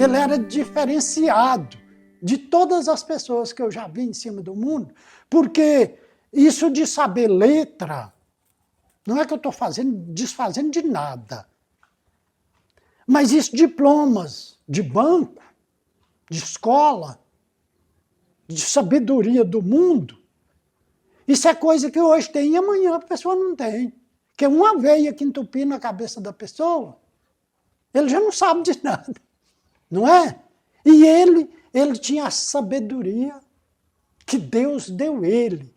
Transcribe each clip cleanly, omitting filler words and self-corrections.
Ele era diferenciado de todas as pessoas que eu já vi em cima do mundo, porque isso de saber letra, não é que eu estou desfazendo de nada, mas isso diplomas de banco, de escola, de sabedoria do mundo, isso é coisa que hoje tem e amanhã a pessoa não tem. Porque uma veia que entupir na cabeça da pessoa, ele já não sabe de nada, não é? E ele tinha a sabedoria que Deus deu ele.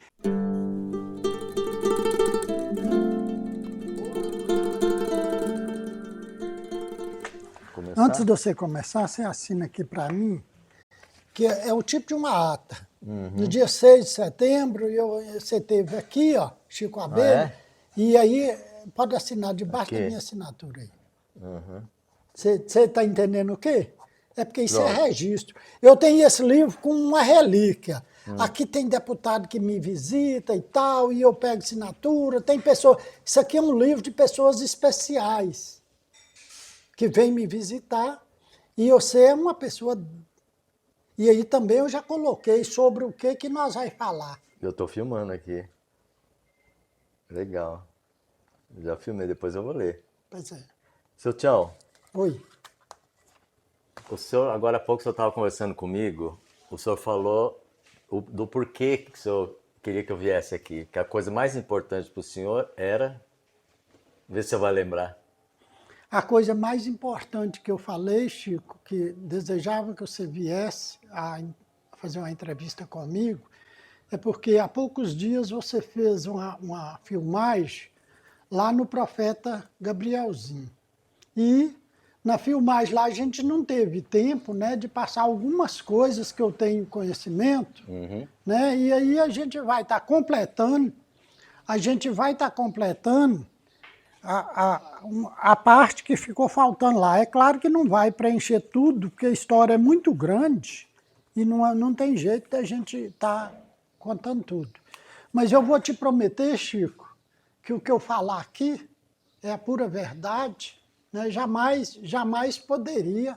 Começar? Antes de você começar, você assina aqui para mim, que é o tipo de uma ata. No dia 6 de setembro, você teve aqui, ó, Chico Abelha, e aí pode assinar debaixo da minha assinatura aí. Você está entendendo o quê? É porque isso é registro. Eu tenho esse livro com uma relíquia. Aqui tem deputado que me visita e tal, e eu pego assinatura, tem pessoa... Isso aqui é um livro de pessoas especiais que vêm me visitar, e você é uma pessoa... E aí também eu já coloquei sobre o que nós vamos falar. Eu estou filmando aqui. Legal. Eu já filmei, depois eu vou ler. Pois é. Seu Tião, Oi. o senhor, agora há pouco o senhor estava conversando comigo, o senhor falou do porquê que o senhor queria que eu viesse aqui, que a coisa mais importante para o senhor era, vê se você vai lembrar. A coisa mais importante que eu falei, Chico, que desejava que você viesse a fazer uma entrevista comigo, é porque há poucos dias você fez uma filmagem lá no Profeta Gabrielzinho. E na filmagem lá a gente não teve tempo, né, de passar algumas coisas que eu tenho conhecimento, né, e aí a gente vai estar completando, a parte que ficou faltando lá. É claro que não vai preencher tudo, porque a história é muito grande e não tem jeito da gente estar contando tudo. Mas eu vou te prometer, Chico, que o que eu falar aqui é a pura verdade, né? Jamais poderia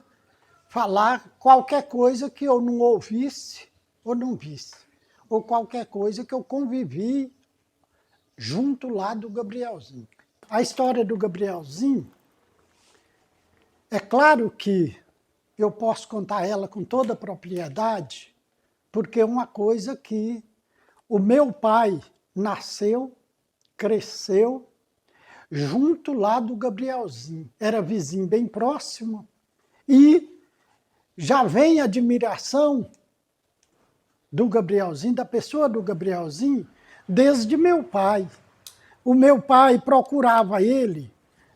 falar qualquer coisa que eu não ouvisse ou não visse, ou qualquer coisa que eu convivi junto lá do Gabrielzinho. A história do Gabrielzinho, é claro que eu posso contar ela com toda a propriedade, porque é uma coisa que o meu pai nasceu, cresceu, junto lá do Gabrielzinho. Era vizinho bem próximo, e já vem admiração do Gabrielzinho, da pessoa do Gabrielzinho, desde meu pai. O meu pai procurava ele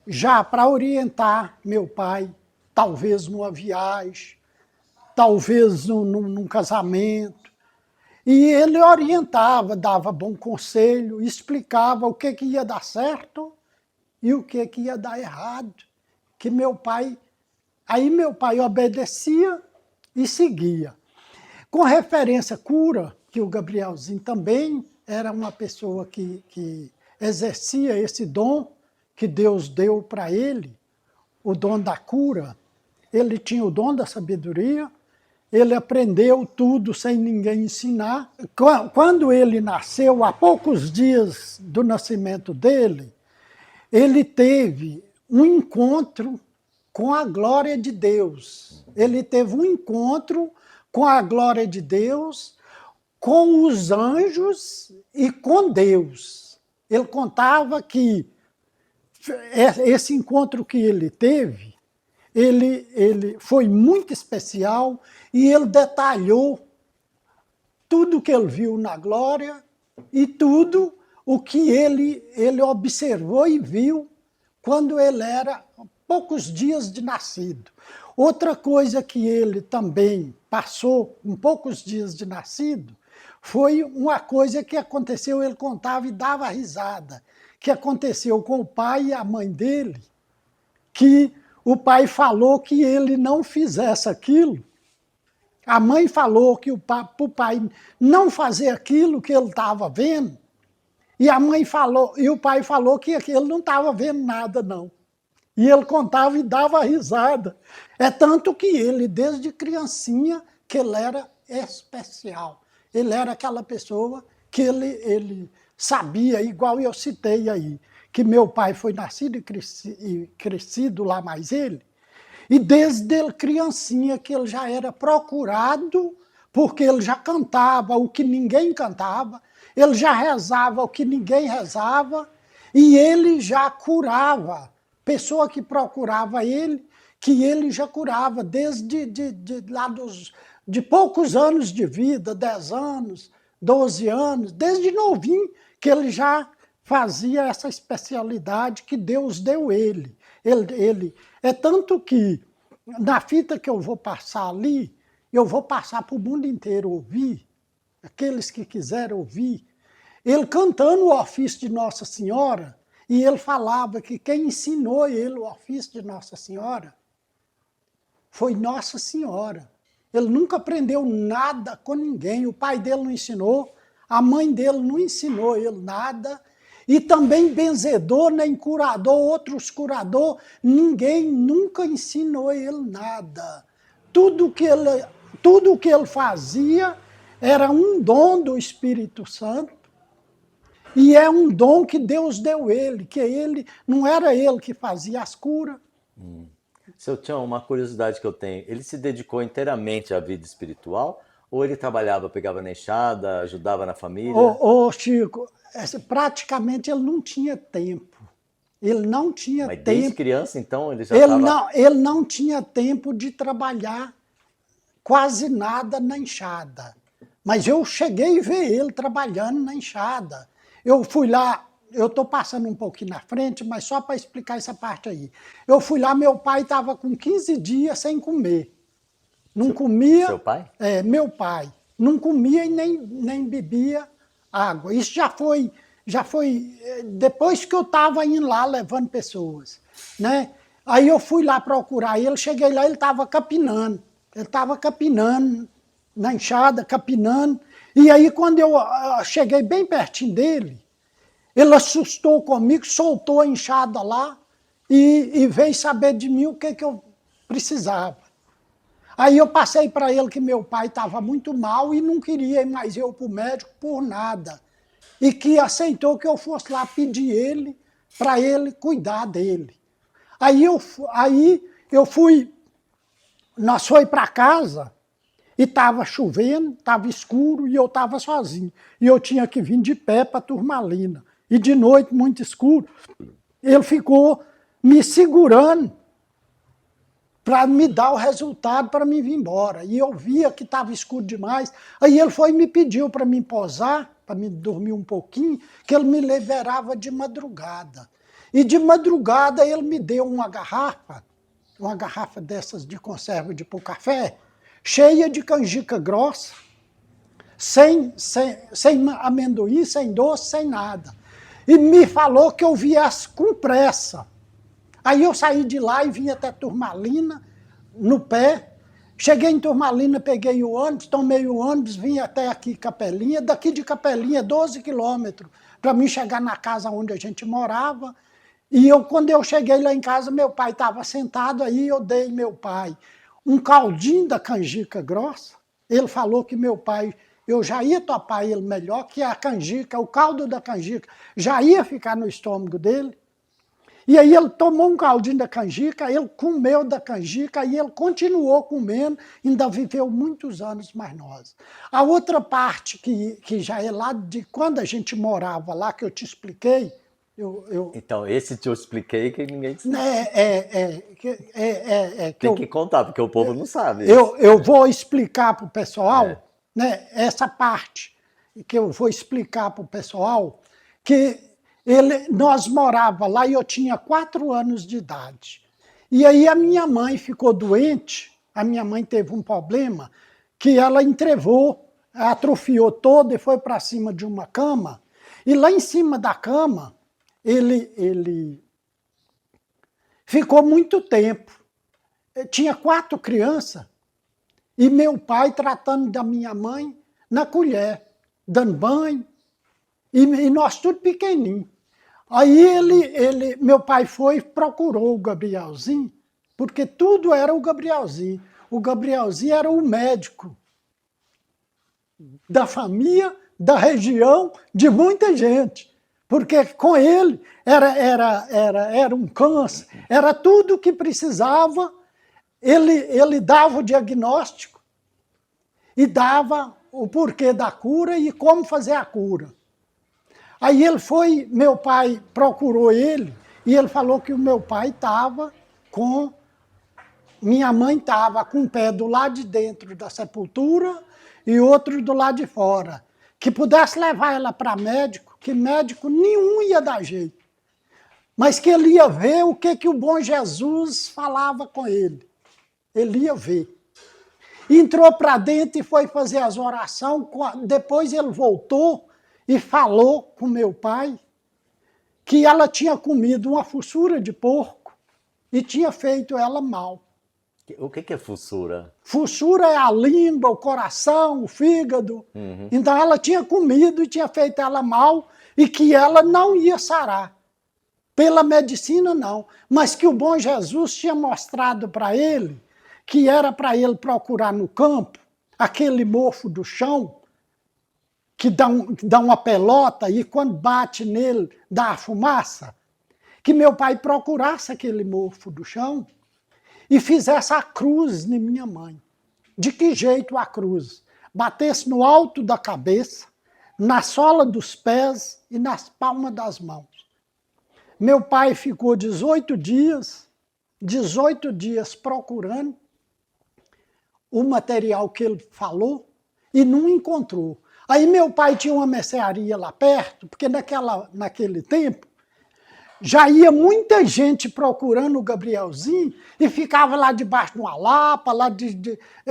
já para orientar meu pai, talvez numa viagem, talvez num casamento. E ele orientava, dava bom conselho, explicava o que ia dar certo e o que ia dar errado. Que meu pai obedecia e seguia. Com referência à cura, que o Gabrielzinho também era uma pessoa que exercia esse dom que Deus deu para ele, o dom da cura. Ele tinha o dom da sabedoria, ele aprendeu tudo sem ninguém ensinar. Quando ele nasceu, há poucos dias do nascimento dele, ele teve um encontro com a glória de Deus. Ele teve um encontro com a glória de Deus, com os anjos e com Deus. Ele contava que esse encontro que ele teve, ele foi muito especial, e ele detalhou tudo que ele viu na glória e tudo o que ele observou e viu quando ele era poucos dias de nascido. Outra coisa que ele também passou em poucos dias de nascido foi uma coisa que aconteceu, ele contava e dava risada, que aconteceu com o pai e a mãe dele, que o pai falou que ele não fizesse aquilo, a mãe falou que para o pai não fazer aquilo que ele estava vendo, e o pai falou que ele não estava vendo nada, não. E ele contava e dava risada. É tanto que ele, desde criancinha, que ele era especial. Ele era aquela pessoa que ele sabia, igual eu citei aí, que meu pai foi nascido e crescido lá mais ele, e desde ele criancinha que ele já era procurado, porque ele já cantava o que ninguém cantava, ele já rezava o que ninguém rezava, e ele já curava. Pessoa que procurava ele, que ele já curava desde lá de poucos anos de vida, 10 anos, 12 anos, desde novinho, que ele já fazia essa especialidade que Deus deu ele. É tanto que, na fita que eu vou passar ali, eu vou passar para o mundo inteiro ouvir, aqueles que quiserem ouvir, ele cantando o ofício de Nossa Senhora, e ele falava que quem ensinou ele o ofício de Nossa Senhora foi Nossa Senhora. Ele nunca aprendeu nada com ninguém, o pai dele não ensinou, a mãe dele não ensinou ele nada, e também benzedor, nem curador, outros curador, ninguém nunca ensinou ele nada. Tudo que ele fazia era um dom do Espírito Santo, e é um dom que Deus deu ele, que ele não era ele que fazia as curas. Seu Tião, uma curiosidade que eu tenho, ele se dedicou inteiramente à vida espiritual ou ele trabalhava, pegava na enxada, ajudava na família? Ô Chico, praticamente ele não tinha tempo. Ele não tinha Mas tempo. desde criança, então, ele já estava... Ele não tinha tempo de trabalhar quase nada na enxada. Mas eu cheguei a ver ele trabalhando na enxada. Eu fui lá, eu estou passando um pouquinho na frente, mas só para explicar essa parte aí. Eu fui lá, meu pai estava com 15 dias sem comer. Não comia... Seu pai? É, meu pai. Não comia e nem bebia água. Isso já foi depois que eu estava indo lá levando pessoas, né? Aí eu fui lá procurar ele, cheguei lá, ele estava capinando. Ele estava capinando na enxada, capinando. E aí quando eu cheguei bem pertinho dele, ele assustou comigo, soltou a enxada lá e veio saber de mim o que eu precisava. Aí eu passei para ele que meu pai estava muito mal e não queria mais eu para o médico por nada. E que aceitou que eu fosse lá pedir ele para ele cuidar dele. Aí eu fui, nós fomos para casa e estava chovendo, estava escuro e eu estava sozinho. E eu tinha que vir de pé para Turmalina. E de noite, muito escuro, ele ficou me segurando para me dar o resultado para me vir embora. E eu via que estava escuro demais. Aí ele foi e me pediu para me posar, para me dormir um pouquinho, que ele me liberava de madrugada. E de madrugada ele me deu uma garrafa dessas de conserva de pôr café, cheia de canjica grossa, sem amendoim, sem doce, sem nada. E me falou que eu viesse com pressa. Aí eu saí de lá e vim até Turmalina, no pé. Cheguei em Turmalina, peguei o ônibus, tomei o ônibus, vim até aqui Capelinha. Daqui de Capelinha, 12 quilômetros, para mim chegar na casa onde a gente morava. E quando eu cheguei lá em casa, meu pai estava sentado, aí eu dei meu pai um caldinho da canjica grossa. Ele falou que meu pai, eu já ia topar ele melhor, que a canjica, o caldo da canjica, já ia ficar no estômago dele. E aí ele tomou um caldinho da canjica, ele comeu da canjica e ele continuou comendo, ainda viveu muitos anos mais nós. A outra parte que já é lá de quando a gente morava lá, que eu te expliquei, Então, esse te eu expliquei que ninguém sabe. Tem que contar, porque o povo não sabe. Eu vou explicar para o pessoal, né, essa parte que eu vou explicar para o pessoal, que nós morávamos lá e eu tinha 4 anos de idade. E aí a minha mãe ficou doente, a minha mãe teve um problema, que ela entrevou, atrofiou toda e foi para cima de uma cama, e lá em cima da cama, ele ficou muito tempo. Tinha 4 crianças, e meu pai tratando da minha mãe na colher, dando banho, e nós tudo pequenininho. Aí meu pai foi e procurou o Gabrielzinho, porque tudo era o Gabrielzinho. O Gabrielzinho era o médico da família, da região, de muita gente. Porque com ele era um câncer, era tudo o que precisava, ele dava o diagnóstico e dava o porquê da cura e como fazer a cura. Aí meu pai procurou ele e ele falou que o meu pai estava com... Minha mãe estava com um pé do lado de dentro da sepultura e outro do lado de fora. Que pudesse levar ela para médico, que médico nenhum ia dar jeito. Mas que ele ia ver o que o bom Jesus falava com ele. Ele ia ver. Entrou para dentro e foi fazer as orações. Depois ele voltou e falou com meu pai que ela tinha comido uma fuçura de porco e tinha feito ela mal. O que é fuçura? Fuçura é a língua, o coração, o fígado. Então ela tinha comido e tinha feito ela mal e que ela não ia sarar. Pela medicina, não. Mas que o bom Jesus tinha mostrado para ele que era para ele procurar no campo aquele mofo do chão que dá uma pelota e quando bate nele dá a fumaça. Que meu pai procurasse aquele mofo do chão e fizesse a cruz em minha mãe. De que jeito a cruz? Batesse no alto da cabeça, na sola dos pés e nas palmas das mãos. Meu pai ficou 18 dias procurando o material que ele falou e não encontrou. Aí meu pai tinha uma mercearia lá perto, porque naquele tempo já ia muita gente procurando o Gabrielzinho e ficava lá debaixo de uma lapa, lá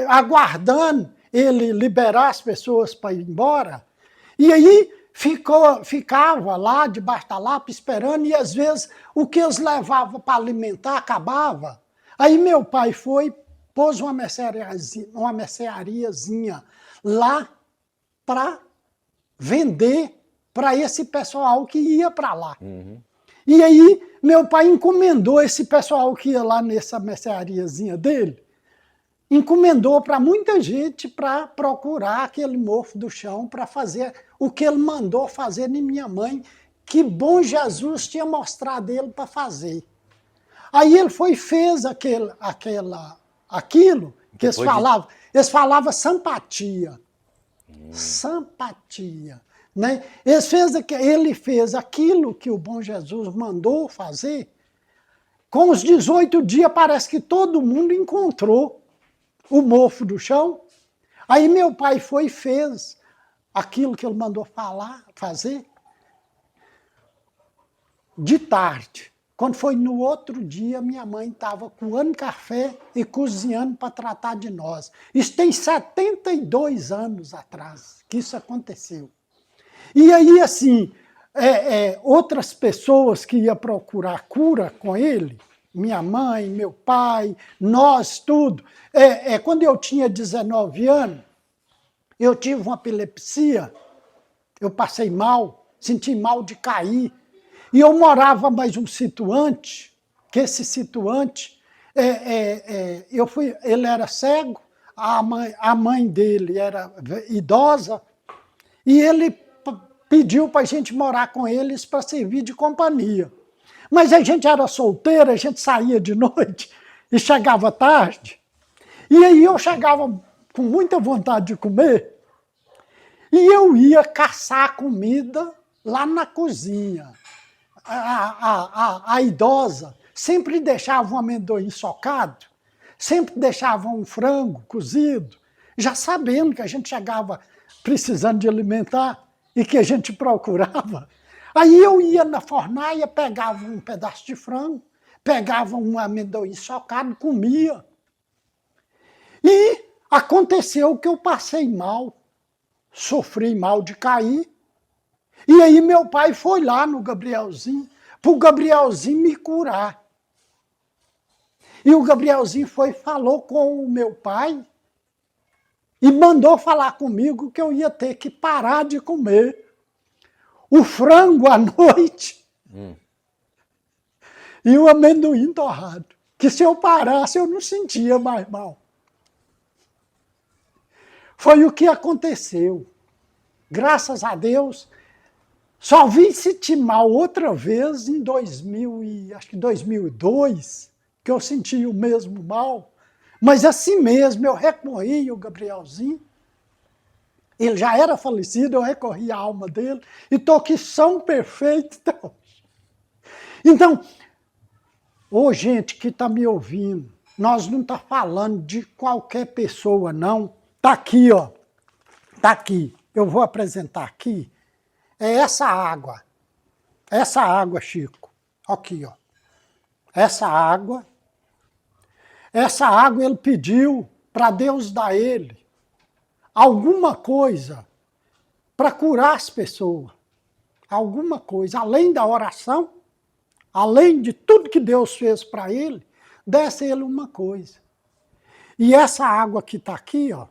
aguardando ele liberar as pessoas para ir embora. E aí ficava lá debaixo da lapa esperando e às vezes o que eles levavam para alimentar acabava. Aí meu pai pôs uma merceariazinha lá para vender para esse pessoal que ia para lá. E aí, meu pai encomendou esse pessoal que ia lá nessa merceariazinha dele, encomendou para muita gente para procurar aquele mofo do chão, para fazer o que ele mandou fazer em minha mãe, que bom Jesus tinha mostrado ele para fazer. Aí ele foi e fez aquilo que eles falavam simpatia. Simpatia. Né? Ele fez aquilo que o bom Jesus mandou fazer. Com os 18 dias, parece que todo mundo encontrou o mofo do chão. Aí meu pai foi e fez aquilo que ele mandou fazer. De tarde. Quando foi no outro dia, minha mãe estava coando café e cozinhando para tratar de nós. Isso tem 72 anos atrás que isso aconteceu. E aí, assim, outras pessoas que iam procurar cura com ele, minha mãe, meu pai, nós, tudo. Quando eu tinha 19 anos, eu tive uma epilepsia, eu passei mal, senti mal de cair. E eu morava mais um situante, que esse situante, ele era cego, a mãe dele era idosa, e ele pediu para a gente morar com eles para servir de companhia. Mas a gente era solteira, a gente saía de noite e chegava tarde. E aí eu chegava com muita vontade de comer e eu ia caçar comida lá na cozinha. A idosa sempre deixava um amendoim socado, sempre deixava um frango cozido, já sabendo que a gente chegava precisando de alimentar e que a gente procurava. Aí eu ia na fornalha, pegava um pedaço de frango, pegava um amendoim socado, comia. E aconteceu que eu passei mal, sofri mal de cair. E aí meu pai foi lá no Gabrielzinho, para o Gabrielzinho me curar. E o Gabrielzinho falou com o meu pai e mandou falar comigo que eu ia ter que parar de comer o frango à noite E o amendoim torrado, que se eu parasse eu não sentia mais mal. Foi o que aconteceu. Graças a Deus, só vim sentir mal outra vez em 2002, que eu senti o mesmo mal. Mas assim mesmo, eu recorri ao Gabrielzinho. Ele já era falecido, eu recorri à alma dele. E estou aqui são perfeito até hoje. Então, ô gente que está me ouvindo, nós não estamos falando de qualquer pessoa, não. Está aqui, ó. Está aqui. Eu vou apresentar aqui. É essa água. Essa água, Chico. Aqui, ó. Essa água ele pediu para Deus dar a ele alguma coisa para curar as pessoas. Alguma coisa. Além da oração, além de tudo que Deus fez para ele, desse ele uma coisa. E essa água que está aqui, ó.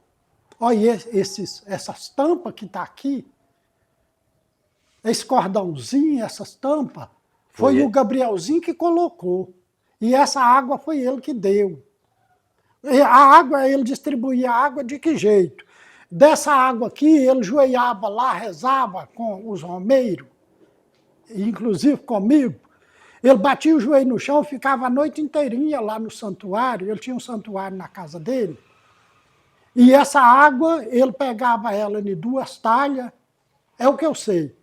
Olha essas tampas que está aqui. Esse cordãozinho, essas tampas, foi o Gabrielzinho que colocou. E essa água foi ele que deu. E a água, ele distribuía a água de que jeito? Dessa água aqui, ele joelhava lá, rezava com os romeiros, inclusive comigo. Ele batia o joelho no chão, ficava a noite inteirinha lá no santuário. Ele tinha um santuário na casa dele. E essa água, ele pegava ela em 2 talhas, é o que eu sei.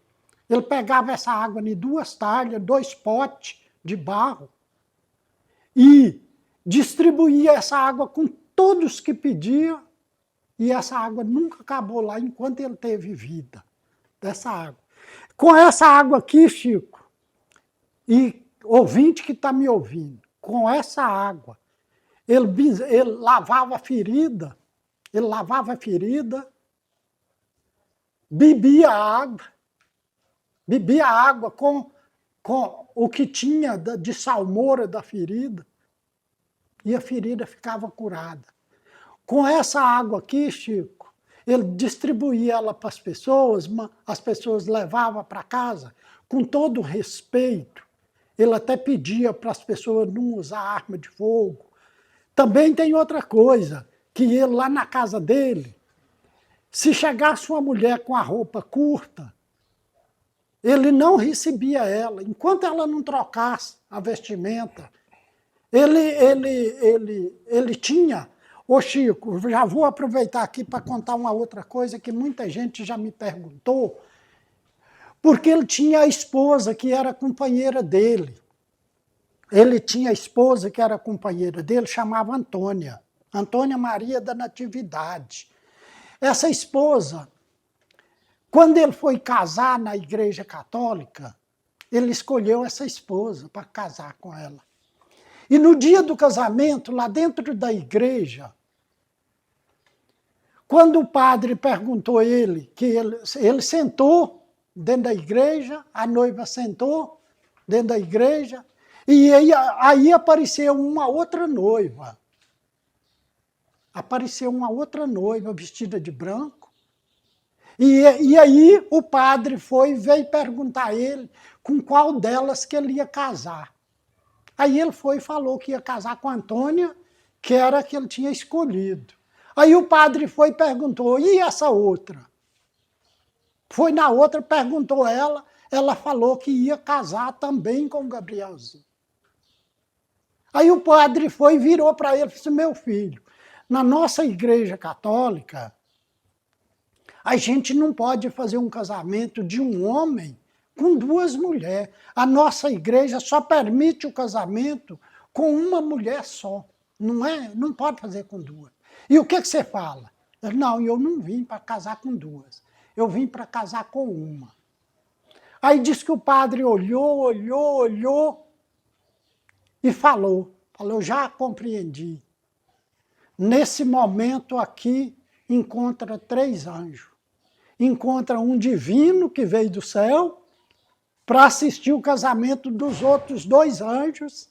Ele pegava essa água em 2 talhas, 2 potes de barro, e distribuía essa água com todos que pediam, e essa água nunca acabou lá enquanto ele teve vida, dessa água. Com essa água aqui, Chico, e ouvinte que está me ouvindo, com essa água, ele lavava a ferida, bebia água com o que tinha de salmoura da ferida, e a ferida ficava curada. Com essa água aqui, Chico, ele distribuía ela para as pessoas levavam para casa com todo respeito. Ele até pedia para as pessoas não usar arma de fogo. Também tem outra coisa, que ele lá na casa dele, se chegasse uma mulher com a roupa curta, ele não recebia ela, enquanto ela não trocasse a vestimenta. Ele tinha... Ô Chico, já vou aproveitar aqui para contar uma outra coisa que muita gente já me perguntou, porque ele tinha a esposa que era companheira dele. Ele tinha a esposa que era companheira dele, chamava Antônia. Antônia Maria da Natividade. Essa esposa, quando ele foi casar na Igreja Católica, ele escolheu essa esposa para casar com ela. E no dia do casamento, lá dentro da igreja, quando o padre perguntou a ele, que ele sentou dentro da igreja, a noiva sentou dentro da igreja, e aí apareceu uma outra noiva. Apareceu uma outra noiva vestida de branco. E aí o padre veio perguntar a ele com qual delas que ele ia casar. Aí ele foi e falou que ia casar com a Antônia, que era a que ele tinha escolhido. Aí o padre foi e perguntou, e essa outra? Foi na outra, perguntou ela falou que ia casar também com o Gabrielzinho. Aí o padre foi e virou para ele e disse, meu filho, na nossa igreja católica, a gente não pode fazer um casamento de um homem com 2 mulheres. A nossa igreja só permite o casamento com uma mulher só. Não pode fazer com 2. E o que você fala? Não, eu não vim para casar com 2. Eu vim para casar com uma. Aí diz que o padre olhou e falou, já compreendi. Nesse momento aqui, encontra 3 anjos. Encontra um divino que veio do céu para assistir o casamento dos outros 2 anjos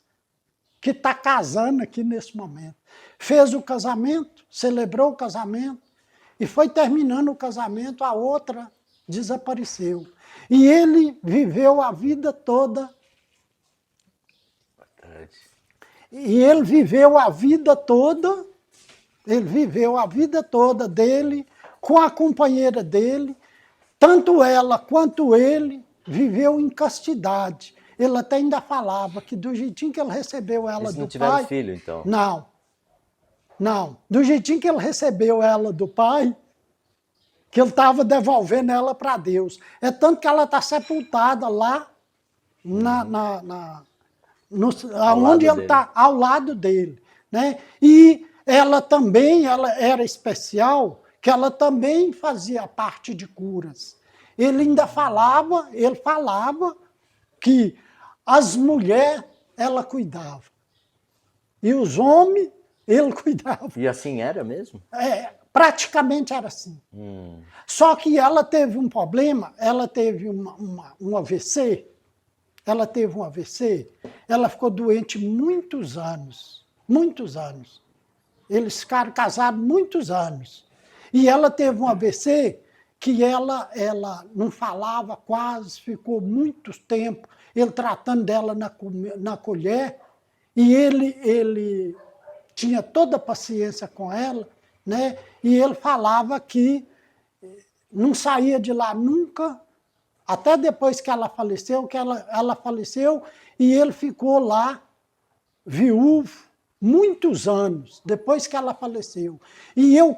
que está casando aqui nesse momento. Fez o casamento, celebrou o casamento, e foi terminando o casamento, a outra desapareceu. E ele viveu a vida toda. E ele viveu a vida toda. Ele viveu a vida toda dele com a companheira dele. Tanto ela quanto ele viveu em castidade. Ele até ainda falava que do jeitinho que ele recebeu ela Eles do não tiveram pai... filho, então? Não. Não. Do jeitinho que ele recebeu ela do pai, que ele estava devolvendo ela para Deus. É tanto que ela está sepultada lá, onde ele está, ao lado dele. Né? E ela também, ela era especial, que ela também fazia parte de curas. Ele ainda falava, que as mulheres, ela cuidava. E os homens, ele cuidava. E assim era mesmo? Praticamente era assim. Só que ela teve um problema, ela teve um AVC. Ela teve um AVC, ela ficou doente muitos anos. Muitos anos. Eles ficaram casados muitos anos. E ela teve um AVC que ela não falava quase, ficou muito tempo, ele tratando dela na colher, e ele tinha toda a paciência com ela, né? E ele falava que não saía de lá nunca, até depois que ela faleceu, ela faleceu, e ele ficou lá, viúvo, muitos anos, depois que ela faleceu. E eu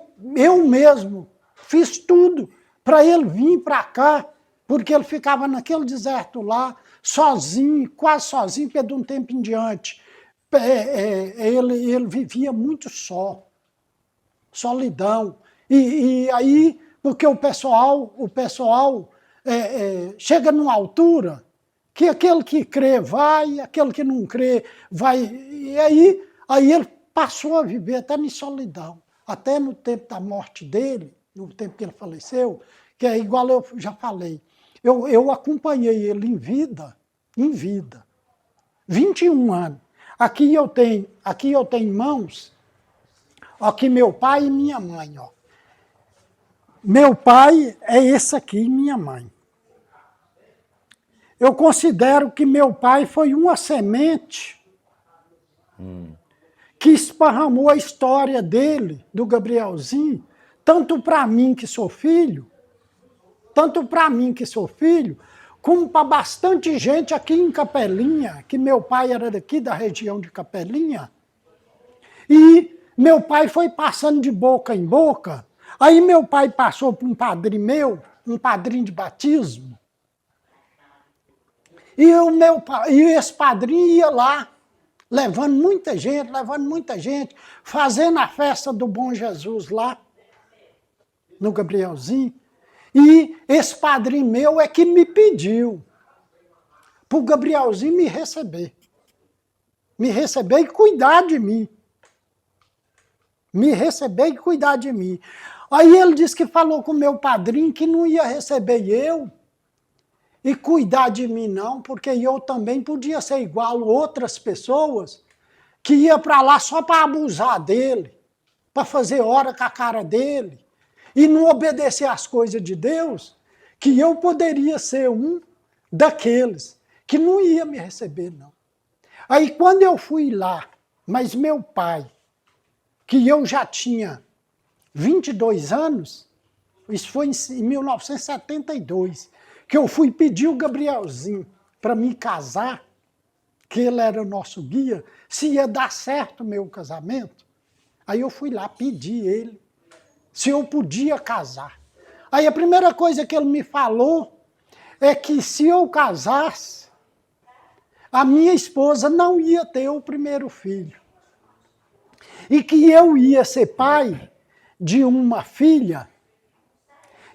mesmo fiz tudo para ele vir para cá, porque ele ficava naquele deserto lá, sozinho, quase sozinho, porque de um tempo em diante ele vivia muito só, solidão. E aí, porque o pessoal chega numa altura que aquele que crê vai, aquele que não crê vai. E aí ele passou a viver até em solidão. Até no tempo da morte dele, no tempo que ele faleceu, que é igual eu já falei. Eu acompanhei ele em vida, 21 anos. Aqui eu tenho irmãos, aqui meu pai e minha mãe. Ó. Meu pai é esse aqui e minha mãe. Eu considero que meu pai foi uma semente que esparramou a história dele, do Gabrielzinho, tanto para mim que sou filho, como para bastante gente aqui em Capelinha, que meu pai era daqui da região de Capelinha, e meu pai foi passando de boca em boca. Aí meu pai passou para um padrinho meu, um padrinho de batismo, e esse padrinho ia lá, levando muita gente, fazendo a festa do Bom Jesus lá, no Gabrielzinho. E esse padrinho meu é que me pediu para o Gabrielzinho me receber e cuidar de mim. Aí ele disse que falou com o meu padrinho que não ia receber eu e cuidar de mim não, porque eu também podia ser igual outras pessoas que ia para lá só para abusar dele, para fazer hora com a cara dele, e não obedecer às coisas de Deus, que eu poderia ser um daqueles que não ia me receber, não. Aí quando eu fui lá, mas meu pai, que eu já tinha 22 anos, isso foi em 1972, que eu fui pedir o Gabrielzinho para me casar, que ele era o nosso guia, se ia dar certo o meu casamento. Aí eu fui lá pedir ele se eu podia casar. Aí a primeira coisa que ele me falou é que se eu casasse, a minha esposa não ia ter o primeiro filho. E que eu ia ser pai de uma filha,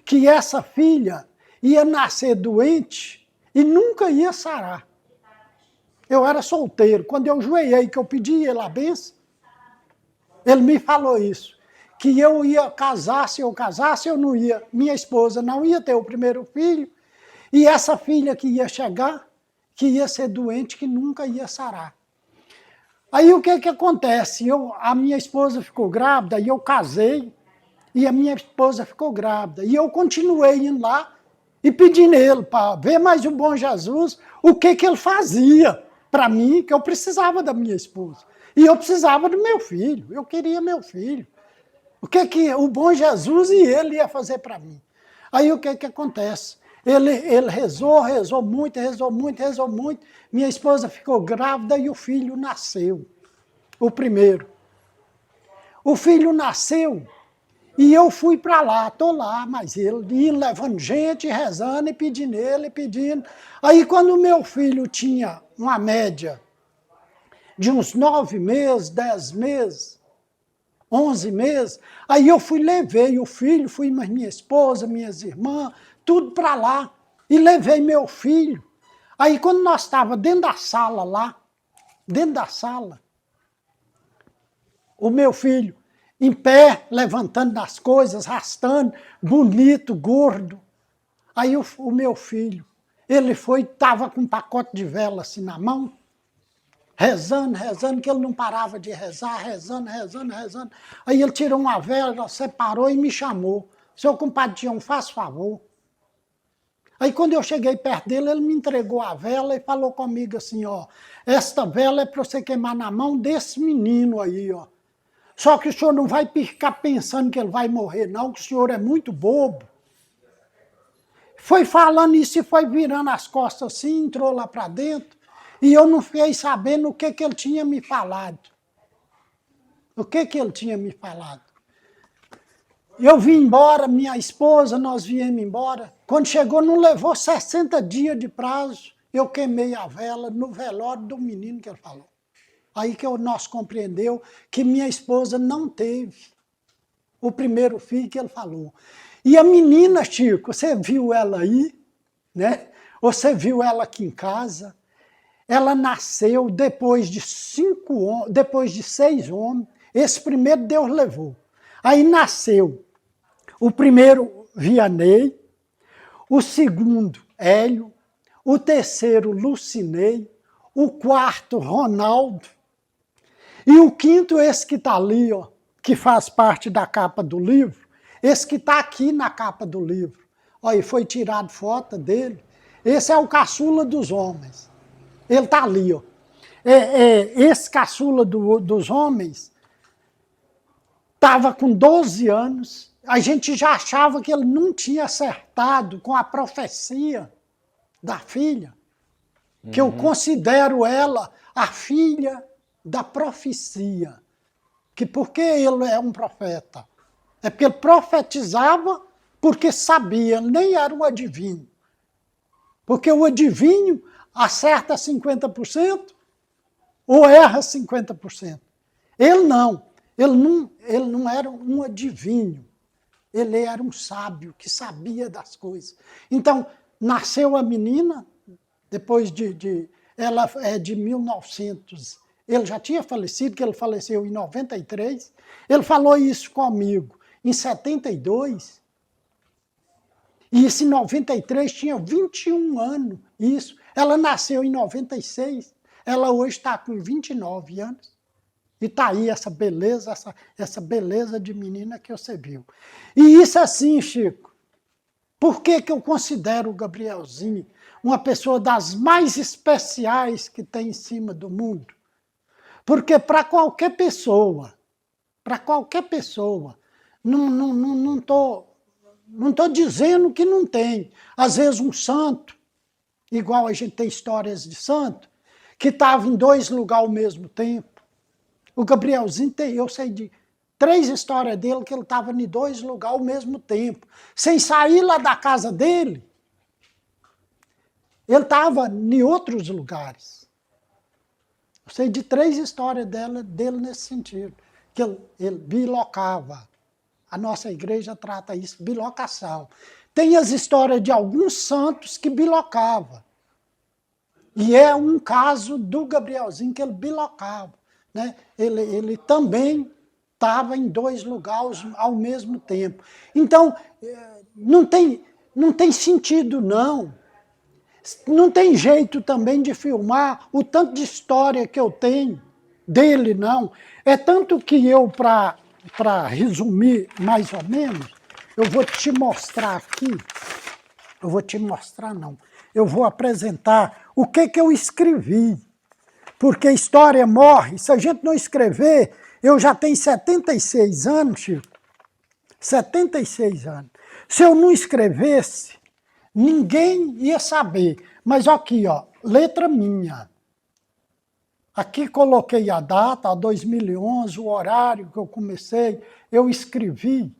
que essa filha ia nascer doente e nunca ia sarar. Eu era solteiro. Quando eu joelhei, que eu pedi ele a benção, ele me falou isso. Que eu ia casar, se eu casasse, eu não ia, minha esposa não ia ter o primeiro filho, e essa filha que ia chegar, que ia ser doente, que nunca ia sarar. Aí o que acontece? A minha esposa ficou grávida, e eu casei, e a minha esposa ficou grávida. E eu continuei indo lá, e pedi nele para ver mais o bom Jesus, o que ele fazia para mim, que eu precisava da minha esposa. E eu precisava do meu filho, eu queria meu filho. O que o bom Jesus e ele ia fazer para mim? Aí o que acontece? Ele rezou muito, rezou muito, rezou muito. Minha esposa ficou grávida e o filho nasceu, o primeiro. O filho nasceu e eu fui para lá, estou lá, mas ele ia levando gente, rezando e pedindo ele, pedindo. Aí quando o meu filho tinha uma média de uns 9 meses, 10 meses, 11 meses, aí eu levei o filho, fui mais minha esposa, minhas irmãs, tudo para lá, e levei meu filho. Aí quando nós estávamos dentro da sala lá, dentro da sala, o meu filho em pé, levantando das coisas, arrastando, bonito, gordo. Aí o meu filho, ele estava com um pacote de vela assim na mão, rezando, rezando, que ele não parava de rezar, rezando, rezando, rezando. Aí ele tirou uma vela, separou e me chamou. Seu compadre Tião, faz favor. Aí quando eu cheguei perto dele, ele me entregou a vela e falou comigo assim, ó, esta vela é para você queimar na mão desse menino aí, ó. Só que o senhor não vai ficar pensando que ele vai morrer, não, que o senhor é muito bobo. Foi falando isso e foi virando as costas assim, entrou lá para dentro, e eu não fiquei sabendo o que ele tinha me falado. O que ele tinha me falado. Eu vim embora, minha esposa, nós viemos embora. Quando chegou, não levou 60 dias de prazo, eu queimei a vela no velório do menino que ele falou. Aí que nós compreendeu que minha esposa não teve o primeiro filho que ele falou. E a menina, Chico, você viu ela aí, né? Você viu ela aqui em casa? Ela nasceu depois de 6 homens. Esse primeiro Deus levou. Aí nasceu o primeiro Vianney, o segundo Hélio, o terceiro Lucinei, o quarto Ronaldo, e o quinto, esse que está ali, ó, que faz parte da capa do livro, esse que está aqui na capa do livro. Olha, foi tirado foto dele. Esse é o caçula dos homens. Ele está ali, ó. Esse caçula dos homens estava com 12 anos. A gente já achava que ele não tinha acertado com a profecia da filha, que eu considero ela a filha da profecia. Que por que ele é um profeta? É porque ele profetizava porque sabia, ele nem era um adivinho. Porque o adivinho acerta 50% ou erra 50%. Ele não era um adivinho. Ele era um sábio que sabia das coisas. Então, nasceu a menina, depois ela é de 1900. Ele já tinha falecido, que ele faleceu em 93. Ele falou isso comigo em 72. E isso em 93 tinha 21 anos. Isso. Ela nasceu em 96. Ela hoje está com 29 anos. E está aí essa beleza de menina que você viu. E isso assim, Chico. Por que eu considero o Gabrielzinho uma pessoa das mais especiais que tem em cima do mundo? Porque para qualquer pessoa, não estou dizendo que não tem. Às vezes um santo, igual a gente tem histórias de santo, que estava em 2 lugares ao mesmo tempo. O Gabrielzinho eu sei de 3 histórias dele que ele estava em 2 lugares ao mesmo tempo. Sem sair lá da casa dele, ele estava em outros lugares. Eu sei de 3 histórias dele nesse sentido, que ele bilocava. A nossa igreja trata isso, bilocação. Tem as histórias de alguns santos que bilocava. E é um caso do Gabrielzinho que ele bilocava. Né? Ele também estava em 2 lugares ao mesmo tempo. Então, não tem sentido, não. Não tem jeito também de filmar o tanto de história que eu tenho dele, não. É tanto que eu, para resumir mais ou menos, eu vou te mostrar aqui. Eu vou te mostrar, não. Eu vou apresentar o que eu escrevi. Porque a história morre. Se a gente não escrever, eu já tenho 76 anos, Chico. 76 anos. Se eu não escrevesse, ninguém ia saber. Mas aqui, ó, letra minha. Aqui coloquei a data, 2011, o horário que eu comecei. Eu escrevi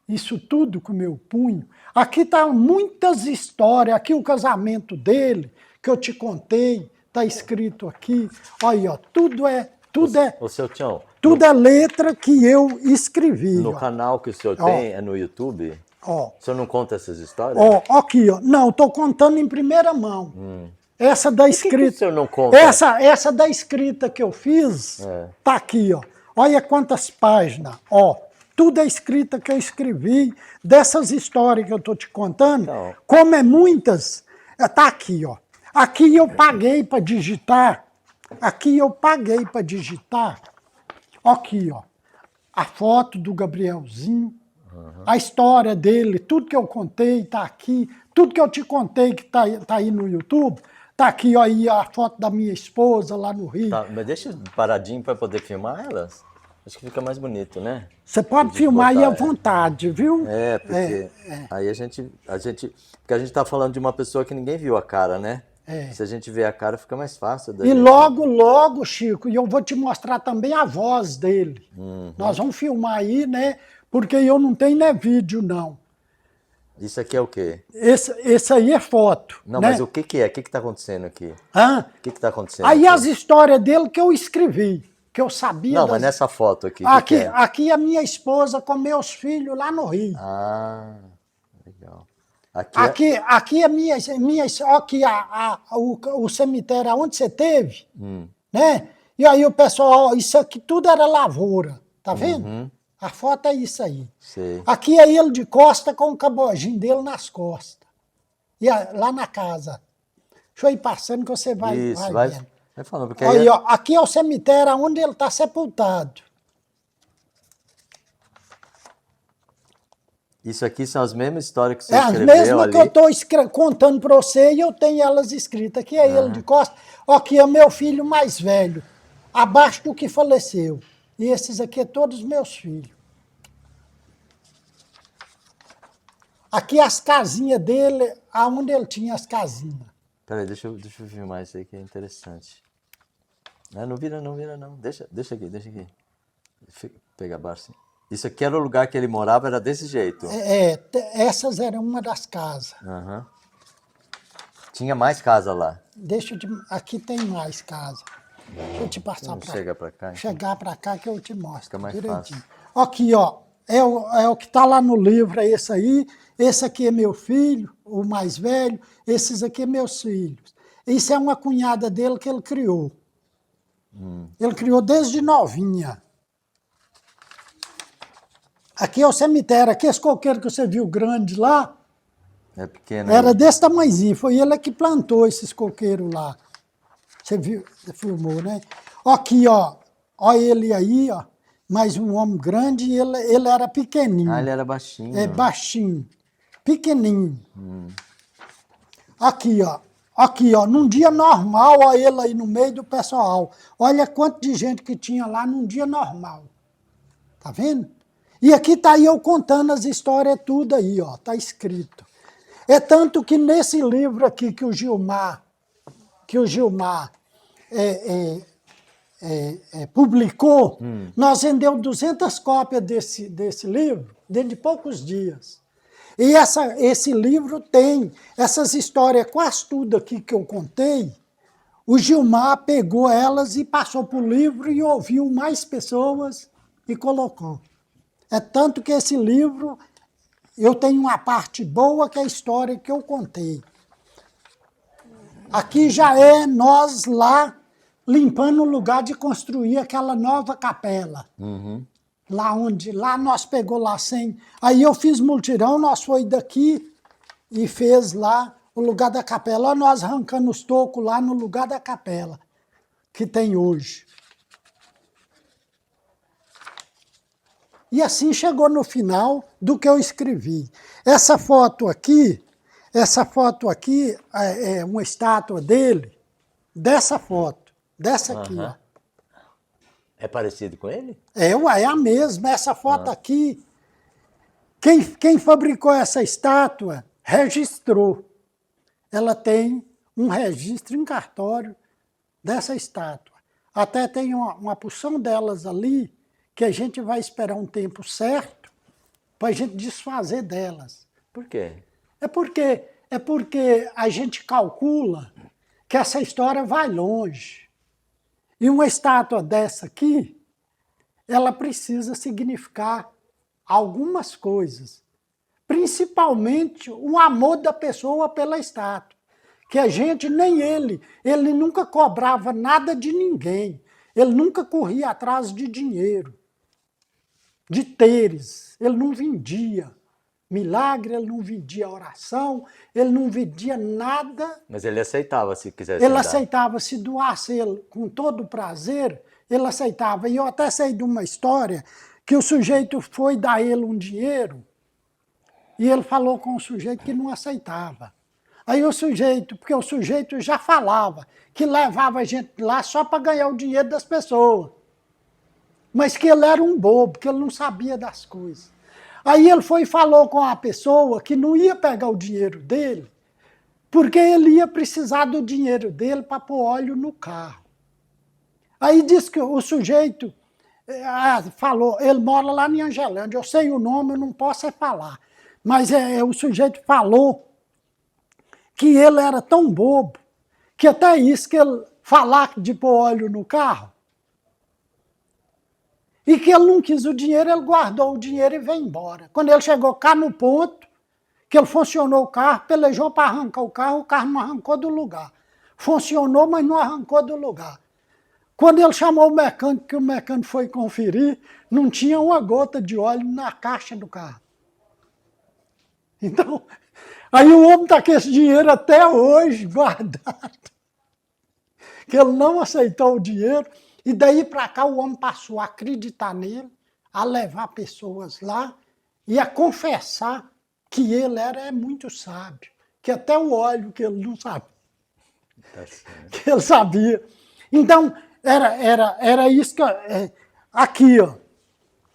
isso tudo com o meu punho. Aqui tá muitas histórias. Aqui o casamento dele, que eu te contei, tá escrito aqui. Olha, ó, tudo é Ô, seu Tião, tudo é letra que eu escrevi. no ó. canal que o senhor Ó. tem, é no YouTube, Ó, o senhor não conta essas histórias? ó, aqui, ó. Não, estou contando em primeira mão. Essa da que o escrita. senhor não conta? Essa da escrita que eu fiz, É. tá aqui, ó. Olha quantas páginas, ó. Tudo é escrita que eu escrevi, dessas histórias que eu estou te contando. Então. Como é muitas, tá aqui, ó. Aqui eu paguei para digitar. Aqui eu paguei para digitar. Aqui, ó. A foto do Gabrielzinho. A história dele, tudo que eu contei tá aqui, tudo que eu te contei que tá aí no YouTube, tá aqui ó, aí a foto da minha esposa lá no Rio. Tá, mas deixa paradinho para poder filmar elas. Acho que fica mais bonito, né? Você pode De filmar aí à botar, vontade, viu? É, porque aí a gente, porque a gente tá falando de uma pessoa que ninguém viu a cara, né? É. Se a gente vê a cara, fica mais fácil. Da E gente... logo, logo, Chico, e eu vou te mostrar também a voz dele. Nós vamos filmar aí, né? Porque eu não tenho né, vídeo, não. Isso aqui é o quê? Esse aí é foto. Não, né? mas o que que é? O que que tá acontecendo aqui? Hã? O que que tá acontecendo Aí aqui? as histórias dele que eu escrevi, que eu sabia Não, mas nessa foto aqui, o que Aqui, que é? aqui a minha esposa com meus filhos lá no Rio. Ah, legal. Aqui a minha aqui o cemitério onde você teve, né? E aí o pessoal, ó, isso aqui tudo era lavoura, tá vendo? A foto é isso aí. Sei. Aqui é ele de costa com o cabojinho dele nas costas. E lá na casa. Deixa eu ir passando que você vai, Isso, vai vendo. vai falando, porque Aí, aí... ó, aqui é o cemitério onde ele está sepultado. Isso aqui são as mesmas histórias que você É as escreveu mesmas ali? que eu estou contando para você e eu tenho elas escritas. Aqui é ele de costa. Aqui é o meu filho mais velho, abaixo do que faleceu. E esses aqui é todos meus filhos. Aqui as casinhas dele, aonde ele tinha as casinhas. Peraí, deixa eu filmar isso aí que é interessante. Não vira não. Deixa aqui. Pega abaixo assim. Isso aqui era o lugar que ele morava, era desse jeito. Essas eram uma das casas. Aham. Tinha mais casa lá. Aqui tem mais casa. Deixa eu te passar para Chega pra cá. Então. chegar para cá que eu te mostro. Fica mais direitinho. fácil. Aqui, ó, é o que está lá no livro, é esse aí. Esse aqui é meu filho, o mais velho. Esses aqui é meus filhos. Isso é uma cunhada dele que ele criou. Ele criou desde novinha. Aqui é o cemitério. Aqui esse coqueiro que você viu grande lá, É pequeno. era aí. desse tamanhozinho. Foi ele que plantou esses coqueiros lá. Você viu, você filmou, né? Aqui, ó. Ó ele aí, ó. Mais um homem grande e ele era pequenininho. Ah, ele era baixinho. É baixinho. Pequenininho. Aqui, ó. Aqui, ó. Num dia normal, ó, ele aí no meio do pessoal. Olha quanto de gente que tinha lá num dia normal. Tá vendo? E aqui tá aí eu contando as histórias tudo aí, ó. Tá escrito. É tanto que nesse livro aqui que o Gilmar publicou, nós vendemos 200 cópias desse livro dentro de poucos dias. E esse livro tem essas histórias, quase tudo aqui que eu contei, o Gilmar pegou elas e passou para o livro e ouviu mais pessoas e colocou. É tanto que esse livro, eu tenho uma parte boa que é a história que eu contei. Aqui já é nós lá limpando o lugar de construir aquela nova capela. Lá nós pegou lá 100. Aí eu fiz multirão, nós foi daqui e fez lá o lugar da capela. Olha nós arrancando os tocos lá no lugar da capela que tem hoje. E assim chegou no final do que eu escrevi. Essa foto aqui Essa foto aqui é uma estátua dele, dessa foto, dessa aqui, ó. É parecido com ele? É a mesma. Essa foto aqui, quem fabricou essa estátua registrou. Ela tem um registro em cartório dessa estátua. Até tem uma porção delas ali que a gente vai esperar um tempo certo para a gente desfazer delas. Por quê? É porque a gente calcula que essa história vai longe. E uma estátua dessa aqui, ela precisa significar algumas coisas. Principalmente o amor da pessoa pela estátua. Que a gente, nem ele nunca cobrava nada de ninguém. Ele nunca corria atrás de dinheiro, de teres. Ele não vendia milagre, ele não vendia oração, ele não vendia nada. Mas ele aceitava se quisesse Ele dar. aceitava, se doasse ele com todo prazer, ele aceitava. E eu até sei de uma história que o sujeito foi dar ele um dinheiro e ele falou com o sujeito que não aceitava. Aí o sujeito, porque o sujeito já falava que levava a gente lá só para ganhar o dinheiro das pessoas. Mas que ele era um bobo, que ele não sabia das coisas. Aí ele foi e falou com a pessoa que não ia pegar o dinheiro dele, porque ele ia precisar do dinheiro dele para pôr óleo no carro. Aí disse que o sujeito falou, ele mora lá em Angelândia, eu sei o nome, eu não posso falar. Mas o sujeito falou que ele era tão bobo, que até isso que ele falar de pôr óleo no carro, e que ele não quis o dinheiro, ele guardou o dinheiro e veio embora. Quando ele chegou cá no ponto, que ele funcionou o carro, pelejou para arrancar o carro não arrancou do lugar. Funcionou, mas não arrancou do lugar. Quando ele chamou o mecânico, que o mecânico foi conferir, não tinha uma gota de óleo na caixa do carro. Então, aí o homem está com esse dinheiro até hoje guardado. Que ele não aceitou o dinheiro, e daí para cá o homem passou a acreditar nele, a levar pessoas lá e a confessar que ele era muito sábio, que até o óleo que ele não sabia, que ele sabia. Então, era isso que... aqui, ó,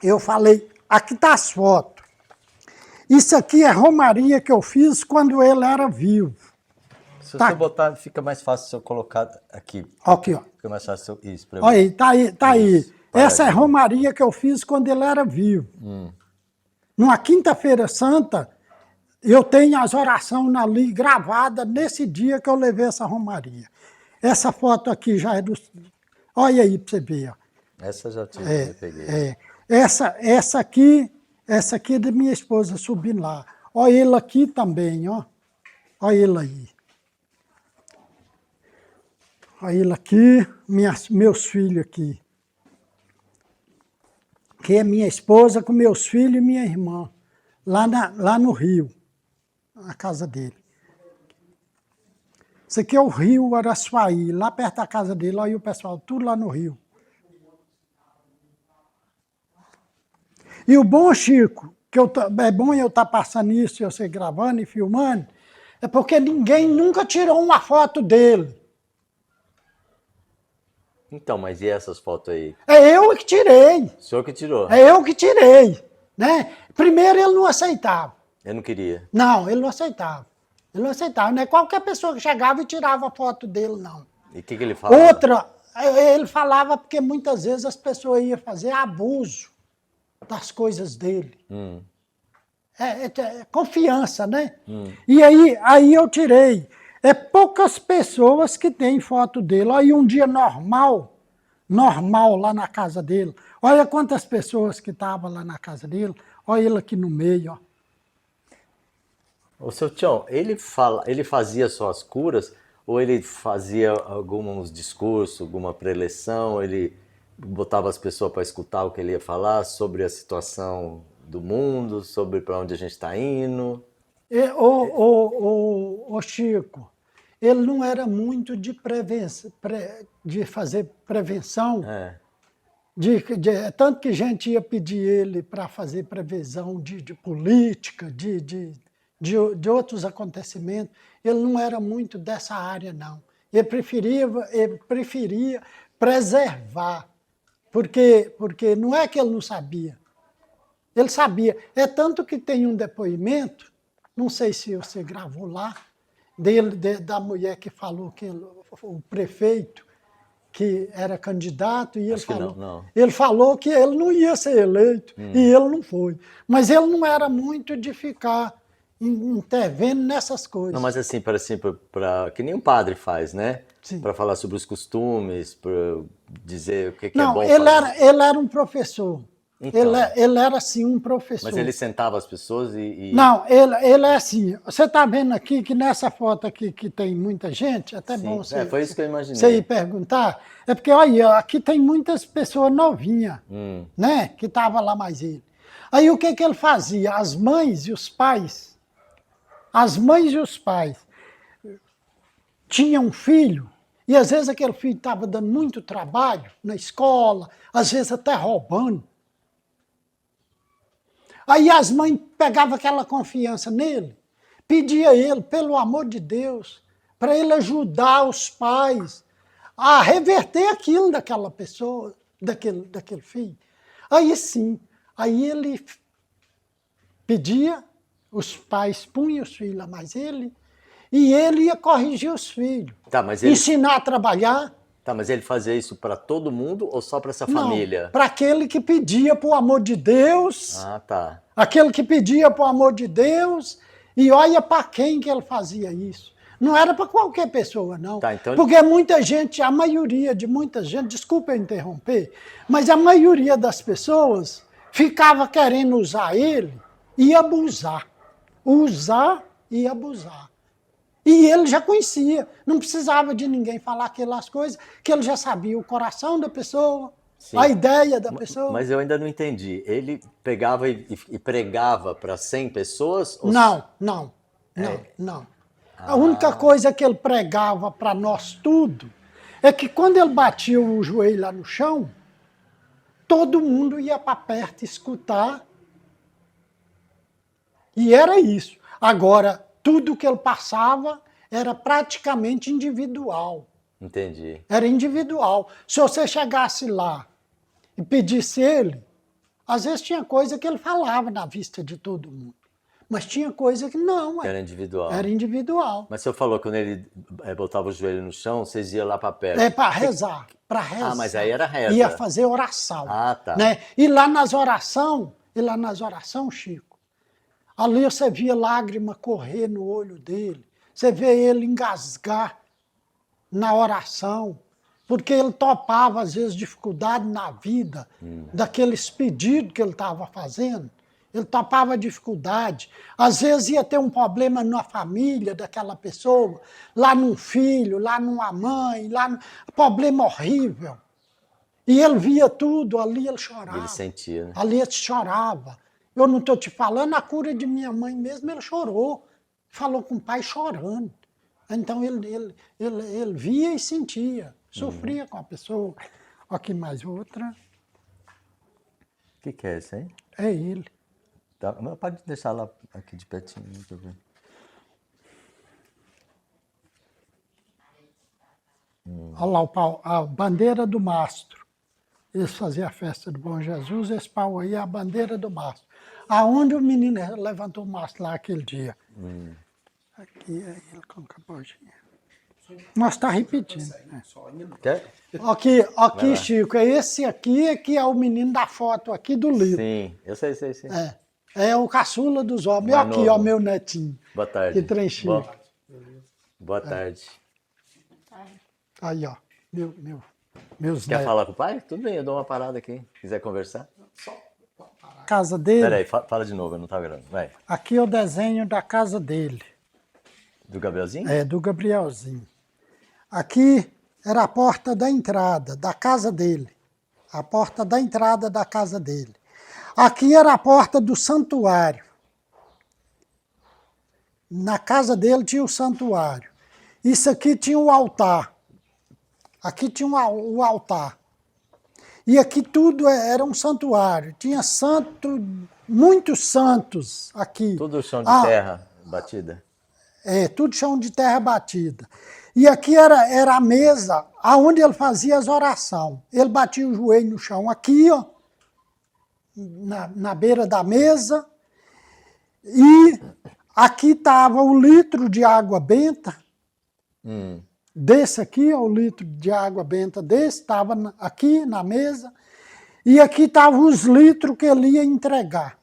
eu falei, aqui está as fotos. Isso aqui é romaria que eu fiz quando ele era vivo. Se você botar, fica mais fácil se eu colocar aqui. Aqui, ó. Fica mais fácil isso para Olha aí, tá aí, tá aí. Isso, Essa é romaria que eu fiz quando ele era vivo. Numa quinta-feira santa, eu tenho as orações ali gravadas nesse dia que eu levei essa romaria. Essa foto aqui já é do... Olha aí para você ver. Ó. Essa já eu peguei. Essa aqui é da minha esposa subindo lá. Olha ele aqui também, ó. Olha ele aí. Olha ele aqui, meus filhos aqui. Que é minha esposa com meus filhos e minha irmã. Lá no Rio, na casa dele. Isso aqui é o Rio Araçuaí, lá perto da casa dele. Olha aí o pessoal, tudo lá no Rio. E o bom, Chico, que é bom eu estar passando isso, eu ser gravando e filmando, é porque ninguém nunca tirou uma foto dele. Então, mas e essas fotos aí? É eu que tirei. O senhor que tirou? É eu que tirei. Né? Primeiro ele não aceitava. Eu não queria. Não, ele não aceitava. Ele não aceitava. Não é qualquer pessoa que chegava e tirava foto dele, não. E o que ele falava? Outra, ele falava porque muitas vezes as pessoas iam fazer abuso das coisas dele. É confiança, né? E aí eu tirei. É poucas pessoas que têm foto dele. Olha um dia normal lá na casa dele. Olha quantas pessoas que estavam lá na casa dele. Olha ele aqui no meio, ó. Ô, seu Tião, ele fazia só as curas ou ele fazia alguns discursos, alguma preleção, ele botava as pessoas para escutar o que ele ia falar sobre a situação do mundo, sobre para onde a gente está indo? Ô Chico, ele não era muito de de fazer prevenção. Tanto que gente ia pedir ele para fazer previsão de política, de de outros acontecimentos, ele não era muito dessa área, não. Ele preferia preservar, porque não é que ele não sabia. Ele sabia. É tanto que tem um depoimento, não sei se você gravou lá, da mulher que falou que o prefeito, que era candidato, e ele Acho que falou, não. ele falou que ele não ia ser eleito, e ele não foi. Mas ele não era muito de ficar intervendo nessas coisas. Não, mas assim, que nem um padre faz, né? Sim. Para falar sobre os costumes, para dizer o que é Não, bom ele fazer. era um professor. Então. Ele era, assim, um professor. Mas ele sentava as pessoas e... Não, ele é assim. Você está vendo aqui que nessa foto aqui que tem muita gente, até Sim, bom você, foi isso que eu imaginei. você ir perguntar. É porque, olha, aqui tem muitas pessoas novinhas, né? Que estavam lá mais ele. Aí o que ele fazia? As mães e os pais tinham um filho, e às vezes aquele filho estava dando muito trabalho na escola, às vezes até roubando. Aí as mães pegavam aquela confiança nele, pedia a ele, pelo amor de Deus, para ele ajudar os pais a reverter aquilo daquela pessoa, daquele filho. Aí sim, aí ele pedia, os pais punham os filhos a mais ele, e ele ia corrigir os filhos, Tá, mas ensinar a trabalhar. Tá, mas ele fazia isso para todo mundo ou só para essa família? Para aquele que pedia por amor de Deus. Ah, tá. Aquele que pedia por amor de Deus, e olha para quem que ele fazia isso. Não era para qualquer pessoa, não. Tá, então... Porque muita gente, a maioria de muita gente, desculpa eu interromper, mas a maioria das pessoas ficava querendo usar ele e abusar. Usar e abusar. E ele já conhecia, não precisava de ninguém falar aquelas coisas, que ele já sabia o coração da pessoa, sim, a ideia da pessoa. Mas eu ainda não entendi. Ele pegava e pregava para 100 pessoas? Ou... Não. A única coisa que ele pregava para nós tudo é que quando ele batia o joelho lá no chão, todo mundo ia para perto escutar. E era isso. Agora, tudo que ele passava era praticamente individual. Entendi. Era individual. Se você chegasse lá e pedisse ele, às vezes tinha coisa que ele falava na vista de todo mundo. Mas tinha coisa que não. Era individual. Era individual. Mas o senhor falou que quando ele botava o joelho no chão, vocês iam lá para perto. É para rezar. Para rezar. Ah, mas aí era reza. Ia fazer oração. Ah, tá. Né? E lá nas orações, Chico, ali você via lágrima correr no olho dele. Você vê ele engasgar na oração. Porque ele topava, às vezes, dificuldade na vida, daqueles pedidos que ele estava fazendo. Ele topava dificuldade. Às vezes ia ter um problema na família daquela pessoa, lá num filho, lá numa mãe, problema horrível. E ele via tudo, ali ele chorava. Ele sentia, né? Ali ele chorava. Eu não estou te falando, a cura de minha mãe mesmo, ele chorou. Falou com o pai chorando. Então ele via e sentia, sofria com a pessoa. Aqui mais outra. O que é isso aí? É ele. Tá, mas pode deixar lá aqui de pertinho, deixa eu ver. Olha lá o pau, a bandeira do mastro. Eles faziam a festa do Bom Jesus, esse pau aí é a bandeira do mastro. Aonde o menino levantou o mastro lá aquele dia. Aqui é ele com o capotinho. Nós está repetindo. Né? Quer? Aqui Chico, esse aqui é que é o menino da foto aqui do livro. Sim, eu sei. É o caçula dos homens. E aqui, ó, meu netinho. Boa tarde. Que trem chique. Boa tarde. Aí, ó, meus Quer netos. falar com o pai? Tudo bem, eu dou uma parada aqui. Quiser conversar? Casa dele. Peraí, fala de novo, eu não tá gravando. Vai. Aqui é o desenho da casa dele. Do Gabrielzinho? É, do Gabrielzinho. Aqui era a porta da entrada da casa dele. A porta da entrada da casa dele. Aqui era a porta do santuário. Na casa dele tinha o santuário. Isso aqui tinha o altar. Aqui tinha o altar. E aqui tudo era um santuário. Tinha muitos santos aqui. Tudo chão de terra. batida? Tudo chão de terra batida. E aqui era a mesa aonde ele fazia as orações. Ele batia o joelho no chão aqui, ó, na beira da mesa, e aqui estava o litro de água benta, desse aqui, ó, o litro de água benta desse, estava aqui na mesa, e aqui estavam os litros que ele ia entregar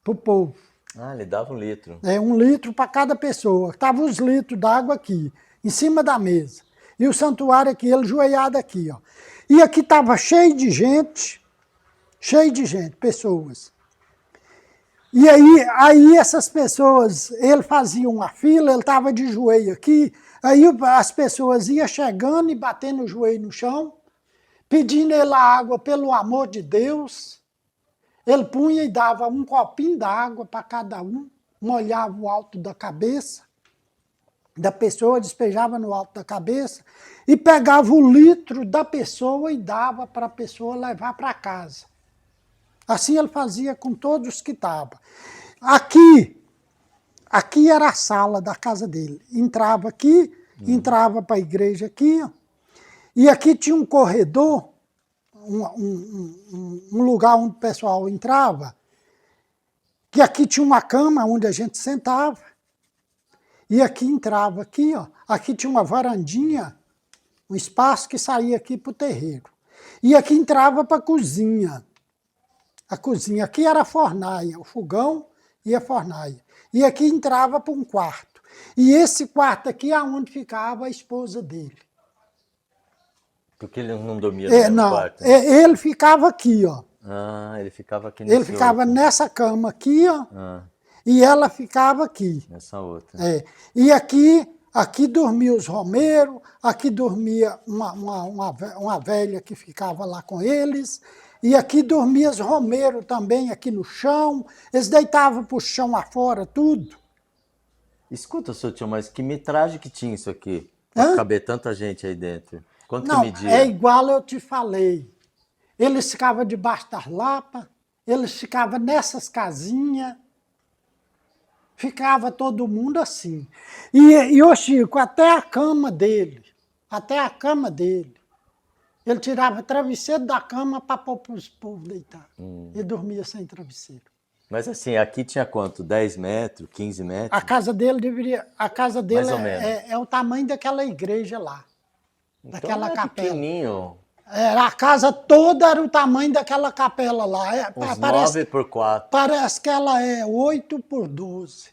para o povo. Ah, ele dava 1 litro. 1 litro para cada pessoa. Estavam os litros d'água aqui, em cima da mesa. E o santuário aqui, ele joelhado aqui, ó. E aqui estava cheio de gente, pessoas. E aí essas pessoas, ele fazia uma fila, ele estava de joelho aqui, aí as pessoas iam chegando e batendo o joelho no chão, pedindo ele a água pelo amor de Deus. Ele punha e dava um copinho d'água para cada um, molhava o alto da cabeça da pessoa, despejava no alto da cabeça e pegava o litro da pessoa e dava para a pessoa levar para casa. Assim ele fazia com todos os que estavam. Aqui era a sala da casa dele. Entrava aqui, entrava para a igreja aqui, ó, e aqui tinha um corredor, um lugar onde o pessoal entrava, que aqui tinha uma cama onde a gente sentava, e aqui entrava aqui, ó, aqui tinha uma varandinha, um espaço que saía aqui para o terreiro. E aqui entrava para a cozinha. A cozinha aqui era a fornalha, o fogão e a fornalha. E aqui entrava para um quarto. E esse quarto aqui é onde ficava a esposa dele. Porque ele não dormia no mesmo quarto? Ele ficava aqui, ó. Ah, ele ficava aqui Ele ficava outro. nessa cama aqui, ó. E ela ficava aqui. Nessa outra. E aqui dormia os romeiros, aqui dormia uma velha que ficava lá com eles, e aqui dormia os romeiros também, aqui no chão. Eles deitavam para o chão afora, tudo. Escuta, seu tio, mas que metragem que tinha isso aqui? Para caber tanta gente aí dentro. Quanto que media? É igual eu te falei. Eles ficavam debaixo das lapas, eles ficavam nessas casinhas, ficava todo mundo assim. E o Chico, até a cama dele, ele tirava travesseiro da cama para pôr para os povos deitar. E dormia sem travesseiro. Mas assim, aqui tinha quanto? 10 metros, 15 metros? A casa dele Mais ou menos. é o tamanho daquela igreja lá, Então daquela capela. Pequenininho. A casa toda era o tamanho daquela capela lá. Uns 9 por 4. Parece que ela é 8 por 12.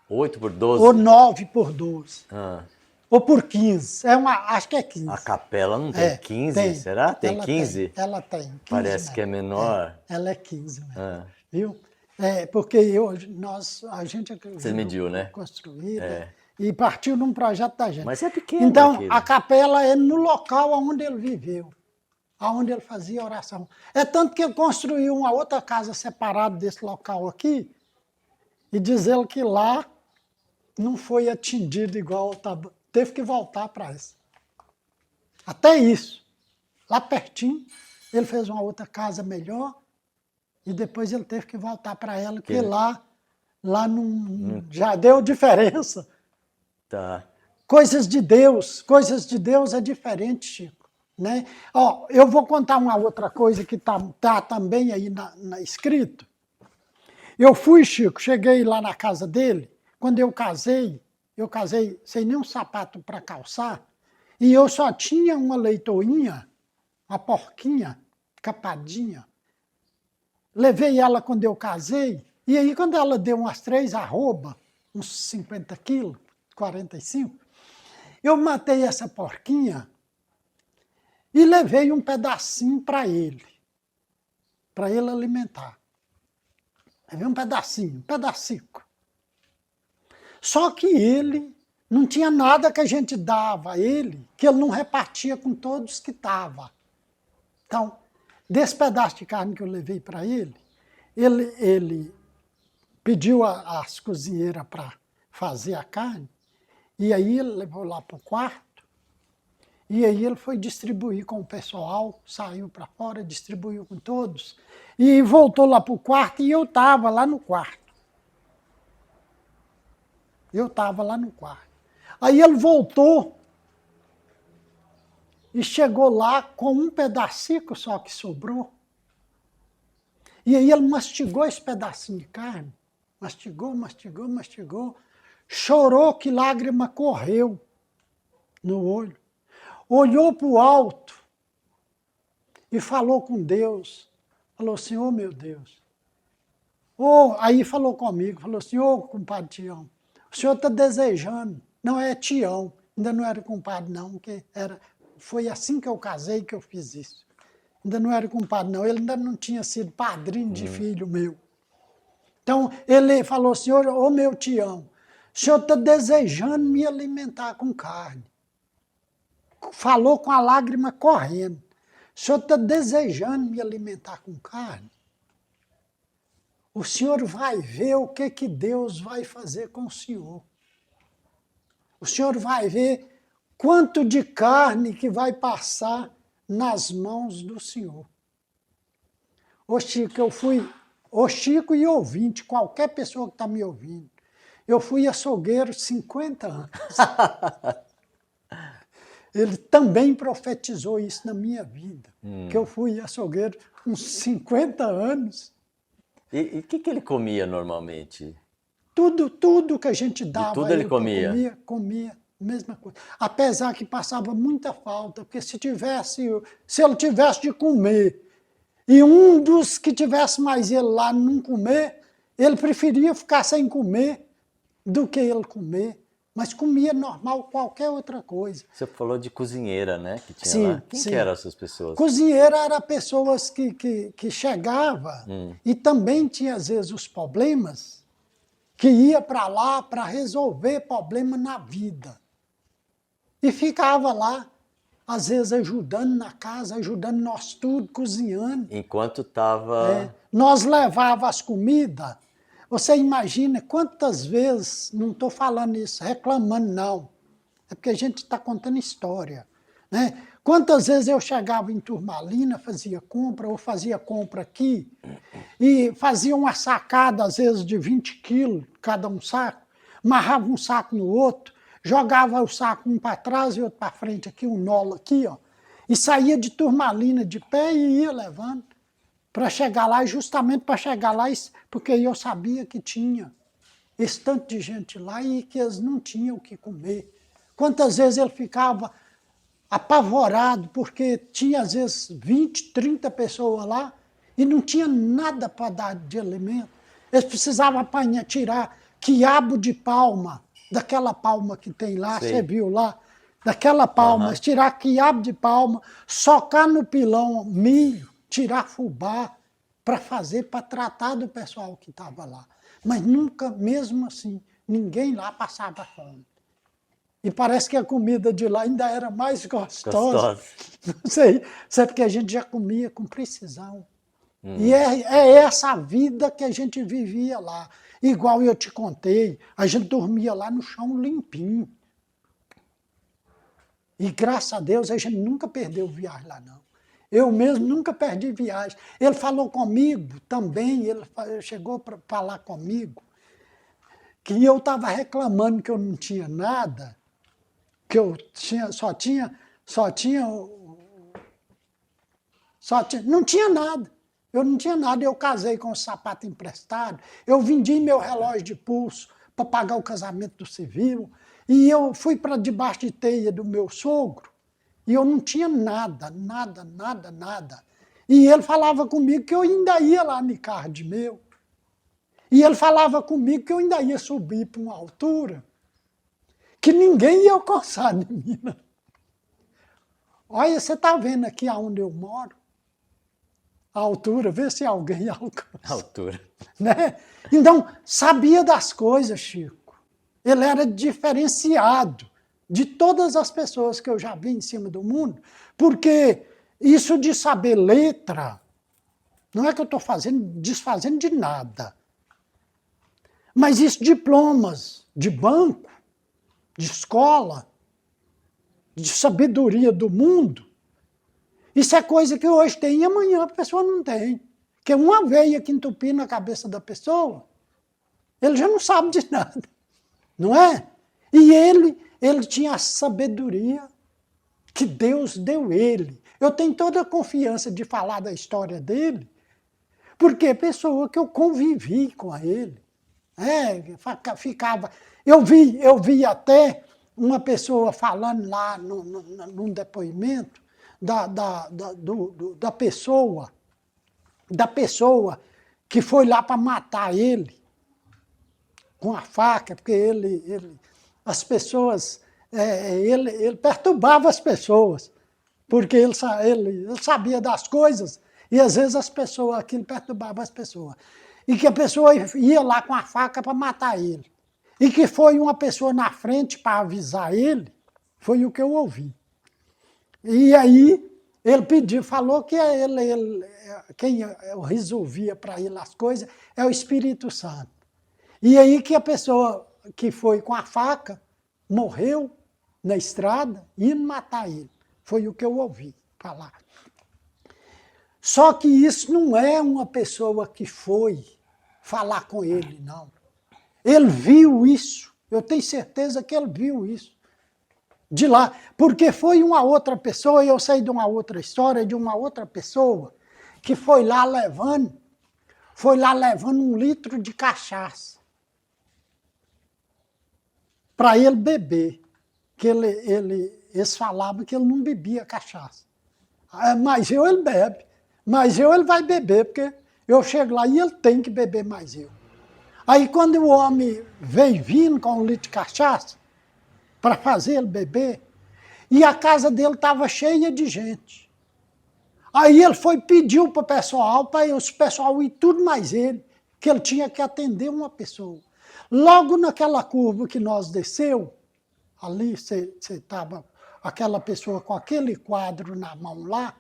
8 por 12? Ou 9 por 12. Ou por 15. Acho que é 15. A capela não tem 15? Tem. Será? Tem ela 15? Ela tem. 15 Parece mesmo. que é menor. Ela é 15 mesmo. Viu? Porque a gente Você mediu, né? Construída. E partiu de um projeto da gente. Mas é pequeno. Então, aquilo. a capela é no local onde ele viveu, onde ele fazia oração. É tanto que ele construiu uma outra casa separada desse local aqui, e diz ele que lá não foi atendido igual, teve que voltar para essa. Até isso. Lá pertinho, ele fez uma outra casa melhor, e depois ele teve que voltar para ela, porque lá já deu diferença. Tá. Coisas de Deus é diferente, Chico. Né? Eu vou contar uma outra coisa que tá também aí na escrito. Eu fui, Chico, cheguei lá na casa dele, quando eu casei sem nenhum sapato para calçar, e eu só tinha uma leitoinha, uma porquinha, capadinha. Levei ela quando eu casei, e aí quando ela deu umas 3 arroba, uns 50 quilos, 45, eu matei essa porquinha e levei um pedacinho para ele alimentar. Levei um pedacinho. Só que ele não tinha nada que a gente dava a ele, que ele não repartia com todos que estavam. Então, desse pedaço de carne que eu levei para ele pediu as cozinheiras para fazer a carne, e aí ele levou lá para o quarto, e aí ele foi distribuir com o pessoal, saiu para fora, distribuiu com todos, e voltou lá para o quarto, e eu estava lá no quarto. Eu estava lá no quarto. Aí ele voltou e chegou lá com um pedacinho só que sobrou. E aí ele mastigou esse pedacinho de carne. Mastigou, mastigou, mastigou. Chorou que lágrima correu no olho. Olhou para o alto e falou com Deus. Falou, Senhor, meu Deus. Aí falou comigo, falou, Senhor, compadre Tião, o senhor está desejando, não é Tião, ainda não era compadre não, porque foi assim que eu casei que eu fiz isso. Ainda não era compadre não, ele ainda não tinha sido padrinho de filho meu. Então ele falou, Senhor, ô meu Tião, o senhor está desejando me alimentar com carne. Falou com a lágrima correndo. O senhor está desejando me alimentar com carne? O senhor vai ver o que Deus vai fazer com o senhor. O senhor vai ver quanto de carne que vai passar nas mãos do senhor. Ô Chico, ô Chico e ouvinte, qualquer pessoa que está me ouvindo, eu fui açougueiro 50 anos. Ele também profetizou isso na minha vida, que eu fui açougueiro uns 50 anos. E o que ele comia normalmente? Tudo que a gente dava. De tudo ele comia? Comia, mesma coisa. Apesar que passava muita falta, porque se ele tivesse de comer, e um dos que tivesse mais ele lá não comer, ele preferia ficar sem comer do que ele comer. Mas comia normal qualquer outra coisa. Você falou de cozinheira, né? Que tinha sim, lá. Quem sim. que eram essas pessoas? Cozinheira eram pessoas que chegavam e também tinha, às vezes, os problemas, que ia para lá para resolver problema na vida. E ficava lá, às vezes, ajudando na casa, ajudando nós tudo, cozinhando. Enquanto estava... Nós levava as comidas. Você imagina quantas vezes, não estou falando isso, reclamando não, é porque a gente está contando história, né? Quantas vezes eu chegava em Turmalina, fazia compra, ou fazia compra aqui, e fazia uma sacada, às vezes, de 20 quilos, cada um saco, amarrava um saco no outro, jogava o saco um para trás e outro para frente, aqui, um nolo aqui, ó, e saía de Turmalina de pé e ia levando. Para chegar lá, justamente para chegar lá, porque eu sabia que tinha esse tanto de gente lá e que eles não tinham o que comer. Quantas vezes ele ficava apavorado, porque tinha às vezes 20, 30 pessoas lá e não tinha nada para dar de alimento. Eles precisavam tirar quiabo de palma, daquela palma que tem lá, Sei. você viu lá, daquela palma, tirar quiabo de palma, socar no pilão milho, tirar fubá para tratar do pessoal que estava lá. Mas nunca, mesmo assim, ninguém lá passava fome. E parece que a comida de lá ainda era mais gostosa. Não sei, é porque a gente já comia com precisão. E é essa vida que a gente vivia lá. Igual eu te contei, a gente dormia lá no chão limpinho. E graças a Deus a gente nunca perdeu viagem lá não. Eu mesmo nunca perdi viagem. Ele falou comigo também, ele chegou para falar comigo, que eu estava reclamando que eu não tinha nada, que eu não tinha nada. Eu não tinha nada, eu casei com um sapato emprestado, eu vendi meu relógio de pulso para pagar o casamento do civil, e eu fui para debaixo de teia do meu sogro, e eu não tinha nada. E ele falava comigo que eu ainda ia lá no carro de meu. E ele falava comigo que eu ainda ia subir para uma altura que ninguém ia alcançar em mim. Olha, você está vendo aqui aonde eu moro? A altura, vê se alguém alcança. A altura. Né? Então, sabia das coisas, Chico. Ele era diferenciado de todas as pessoas que eu já vi em cima do mundo, porque isso de saber letra, não é que eu estou desfazendo de nada, mas isso diplomas de banco, de escola, de sabedoria do mundo, isso é coisa que hoje tem e amanhã a pessoa não tem. Porque uma veia que entupir na cabeça da pessoa, ele já não sabe de nada. não é? E ele tinha a sabedoria que Deus deu ele. Eu tenho toda a confiança de falar da história dele, porque é pessoa que eu convivi com ele. Ficava. Eu vi até uma pessoa falando lá num depoimento da pessoa que foi lá para matar ele com a faca, porque as pessoas, ele perturbava as pessoas, porque ele sabia das coisas, e às vezes aquilo perturbava as pessoas. E que a pessoa ia lá com a faca para matar ele. E que foi uma pessoa na frente para avisar ele, foi o que eu ouvi. E aí ele falou que quem resolvia para ele as coisas é o Espírito Santo. E aí que a pessoa que foi com a faca morreu na estrada indo matar ele. Foi o que eu ouvi falar. Só que isso não é uma pessoa que foi falar com ele, não. Ele viu isso. Eu tenho certeza que ele viu isso. De lá. Porque foi uma outra pessoa, e eu sei de uma outra história, de uma outra pessoa, que foi lá levando 1 litro de cachaça para ele beber. Que eles falavam que ele não bebia cachaça. Mas ele bebe. Mas ele vai beber, porque eu chego lá e ele tem que beber mais eu. Aí quando o homem veio vindo com 1 litro de cachaça, para fazer ele beber, e a casa dele estava cheia de gente. Aí ele pediu para o pessoal ir tudo mais ele, que ele tinha que atender uma pessoa. Logo naquela curva que nós desceu, ali você estava aquela pessoa com aquele quadro na mão lá,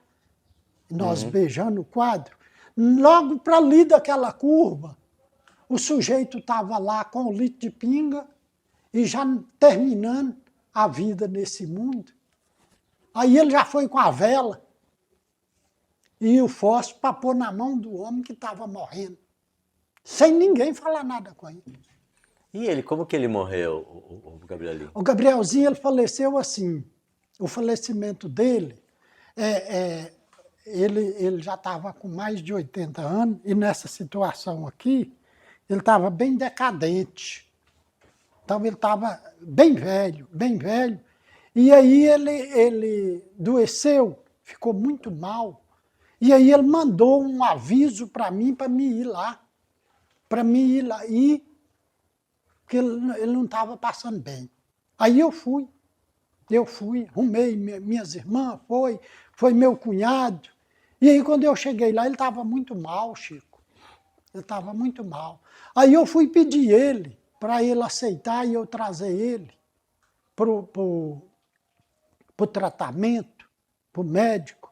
nós beijando o quadro, logo para ali daquela curva, o sujeito estava lá com 1 litro de pinga e já terminando a vida nesse mundo. Aí ele já foi com a vela e o fósforo para pôr na mão do homem que estava morrendo, sem ninguém falar nada com ele. E ele, como que ele morreu, o Gabrielinho? O Gabrielzinho, ele faleceu assim. O falecimento dele, ele já estava com mais de 80 anos, e nessa situação aqui, ele estava bem decadente. Então ele estava bem velho, bem velho. E aí ele adoeceu, ficou muito mal. E aí ele mandou um aviso para mim ir lá. Para mim ir lá. Porque ele não estava passando bem. Aí eu fui, arrumei minhas irmãs, foi meu cunhado. E aí quando eu cheguei lá, ele estava muito mal, Chico. Ele estava muito mal. Aí eu fui pedir ele, para ele aceitar e eu trazer ele para o tratamento, para o médico,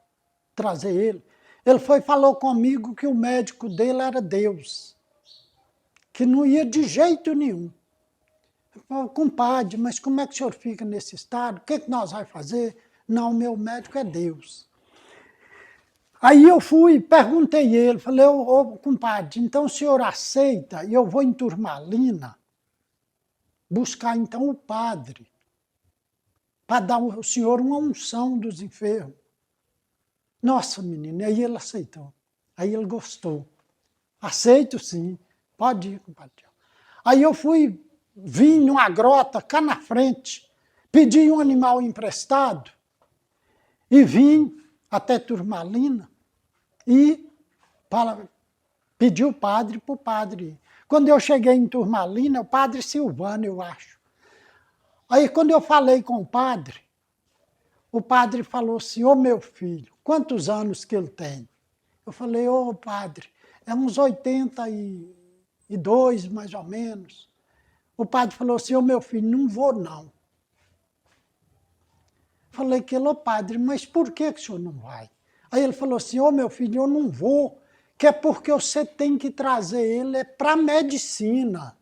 trazer ele. Ele falou comigo que o médico dele era Deus, que não ia de jeito nenhum. Eu falei, compadre, mas como é que o senhor fica nesse estado? O que nós vamos fazer? Não, meu médico é Deus. Aí eu perguntei ele, falei, ô compadre, então o senhor aceita e eu vou em Turmalina buscar então o padre para dar ao senhor uma unção dos enfermos. Nossa, menina, aí ele aceitou. Aí ele gostou. Aceito sim, pode ir, compadre. Aí eu vim numa grota cá na frente, pedi um animal emprestado e vim até Turmalina e pedi o padre para o padre ir. Quando eu cheguei em Turmalina, o padre Silvano, eu acho. Aí quando eu falei com o padre falou assim, ô meu filho, quantos anos que ele tem? Eu falei, ô padre, é uns 82 mais ou menos. O padre falou assim, ô meu filho, não vou não. Falei que ele, ô padre, mas por que o senhor não vai? Aí ele falou assim, ô meu filho, eu não vou, que é porque você tem que trazer ele para a medicina.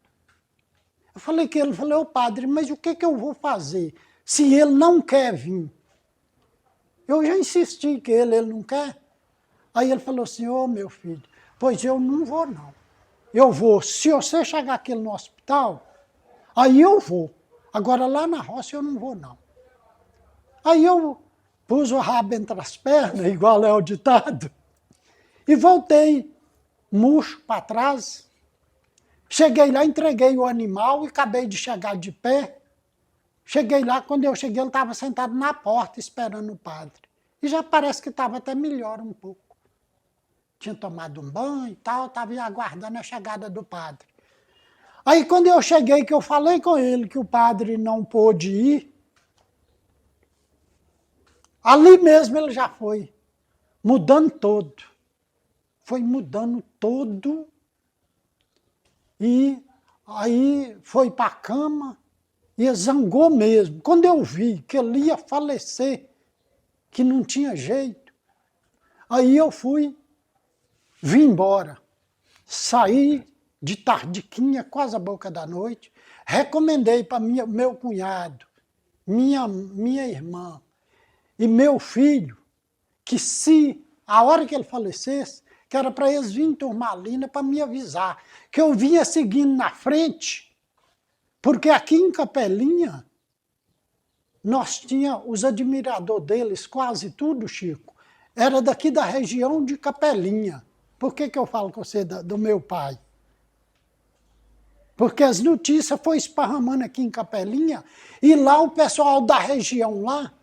Eu falei que ele, ô padre, mas o que eu vou fazer se ele não quer vir? Eu já insisti que ele não quer. Aí ele falou assim, ô meu filho, pois eu não vou não. Eu vou, se você chegar aqui no hospital, Aí eu vou. Agora lá na roça eu não vou, não. Aí eu pus o rabo entre as pernas, igual é o ditado, e voltei murcho para trás. Cheguei lá, entreguei o animal e acabei de chegar de pé. Cheguei lá, quando eu cheguei, ele estava sentado na porta esperando o padre. E já parece que estava até melhor um pouco. Tinha tomado um banho e tal, estava aguardando a chegada do padre. Aí quando eu cheguei, que eu falei com ele que o padre não pôde ir, ali mesmo ele já foi mudando todo. Foi mudando todo. E aí foi para a cama e zangou mesmo. Quando eu vi que ele ia falecer, que não tinha jeito, aí eu vim embora. Saí de tardiquinha, quase a boca da noite, recomendei para meu cunhado, minha irmã e meu filho, que se a hora que ele falecesse, que era para eles virem em Turmalina para me avisar, que eu vinha seguindo na frente, porque aqui em Capelinha, nós tínhamos os admiradores deles, quase tudo, Chico, era daqui da região de Capelinha. Por que eu falo com você do meu pai? Porque as notícias foram esparramando aqui em Capelinha, e lá o pessoal da região lá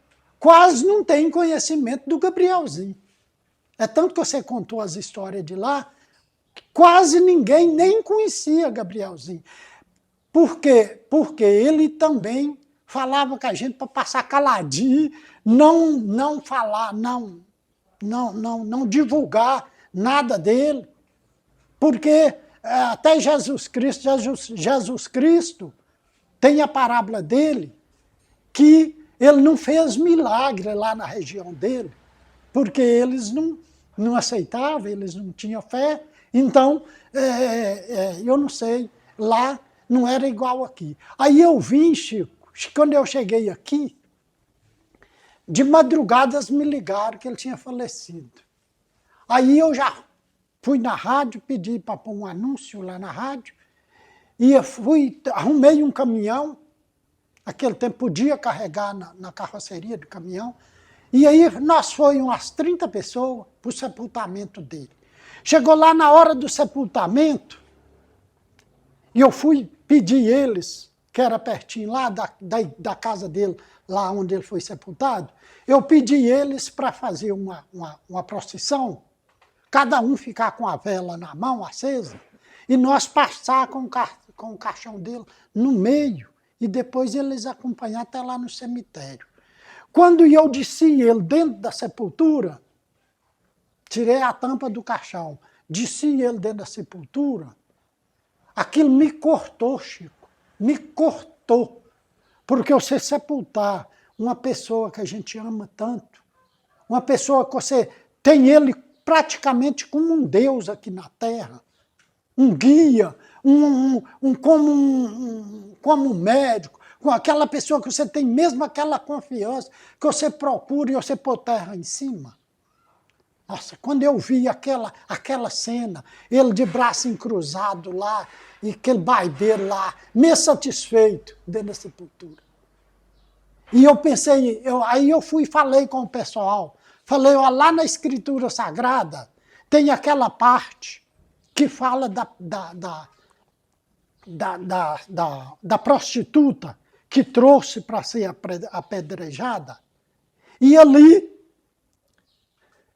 quase não tem conhecimento do Gabrielzinho. É tanto que você contou as histórias de lá, quase ninguém nem conhecia Gabrielzinho. Por quê? Porque ele também falava com a gente para passar caladinho, não falar, não divulgar nada dele. Porque até Jesus Cristo tem a parábola dele, que ele não fez milagre lá na região dele, porque eles não aceitavam, eles não tinham fé. Então, eu não sei, lá não era igual aqui. Aí eu vim, Chico, quando eu cheguei aqui, de madrugadas me ligaram que ele tinha falecido. Aí eu já fui na rádio, pedi para pôr um anúncio lá na rádio, e eu arrumei um caminhão, naquele tempo podia carregar na carroceria do caminhão, e aí nós fomos umas 30 pessoas para o sepultamento dele. Chegou lá na hora do sepultamento, e eu fui pedir eles, que era pertinho lá da casa dele, lá onde ele foi sepultado, eu pedi eles para fazer uma procissão, cada um ficar com a vela na mão, acesa, e nós passar com o caixão dele no meio, e depois eles acompanhar até lá no cemitério. Quando eu desci ele dentro da sepultura, tirei a tampa do caixão, desci ele dentro da sepultura, aquilo me cortou, Chico, me cortou. Porque você sepultar uma pessoa que a gente ama tanto, uma pessoa que você tem ele praticamente como um Deus aqui na Terra, um guia, como um médico, com aquela pessoa que você tem mesmo aquela confiança, que você procura e você pôr terra em cima. Nossa, quando eu vi aquela cena, ele de braço encruzado lá, e aquele baideiro lá, meio satisfeito dentro da sepultura. E eu pensei, aí eu fui e falei com o pessoal, falei, ó, lá na Escritura Sagrada, tem aquela parte que fala da prostituta que trouxe para ser apedrejada, e ali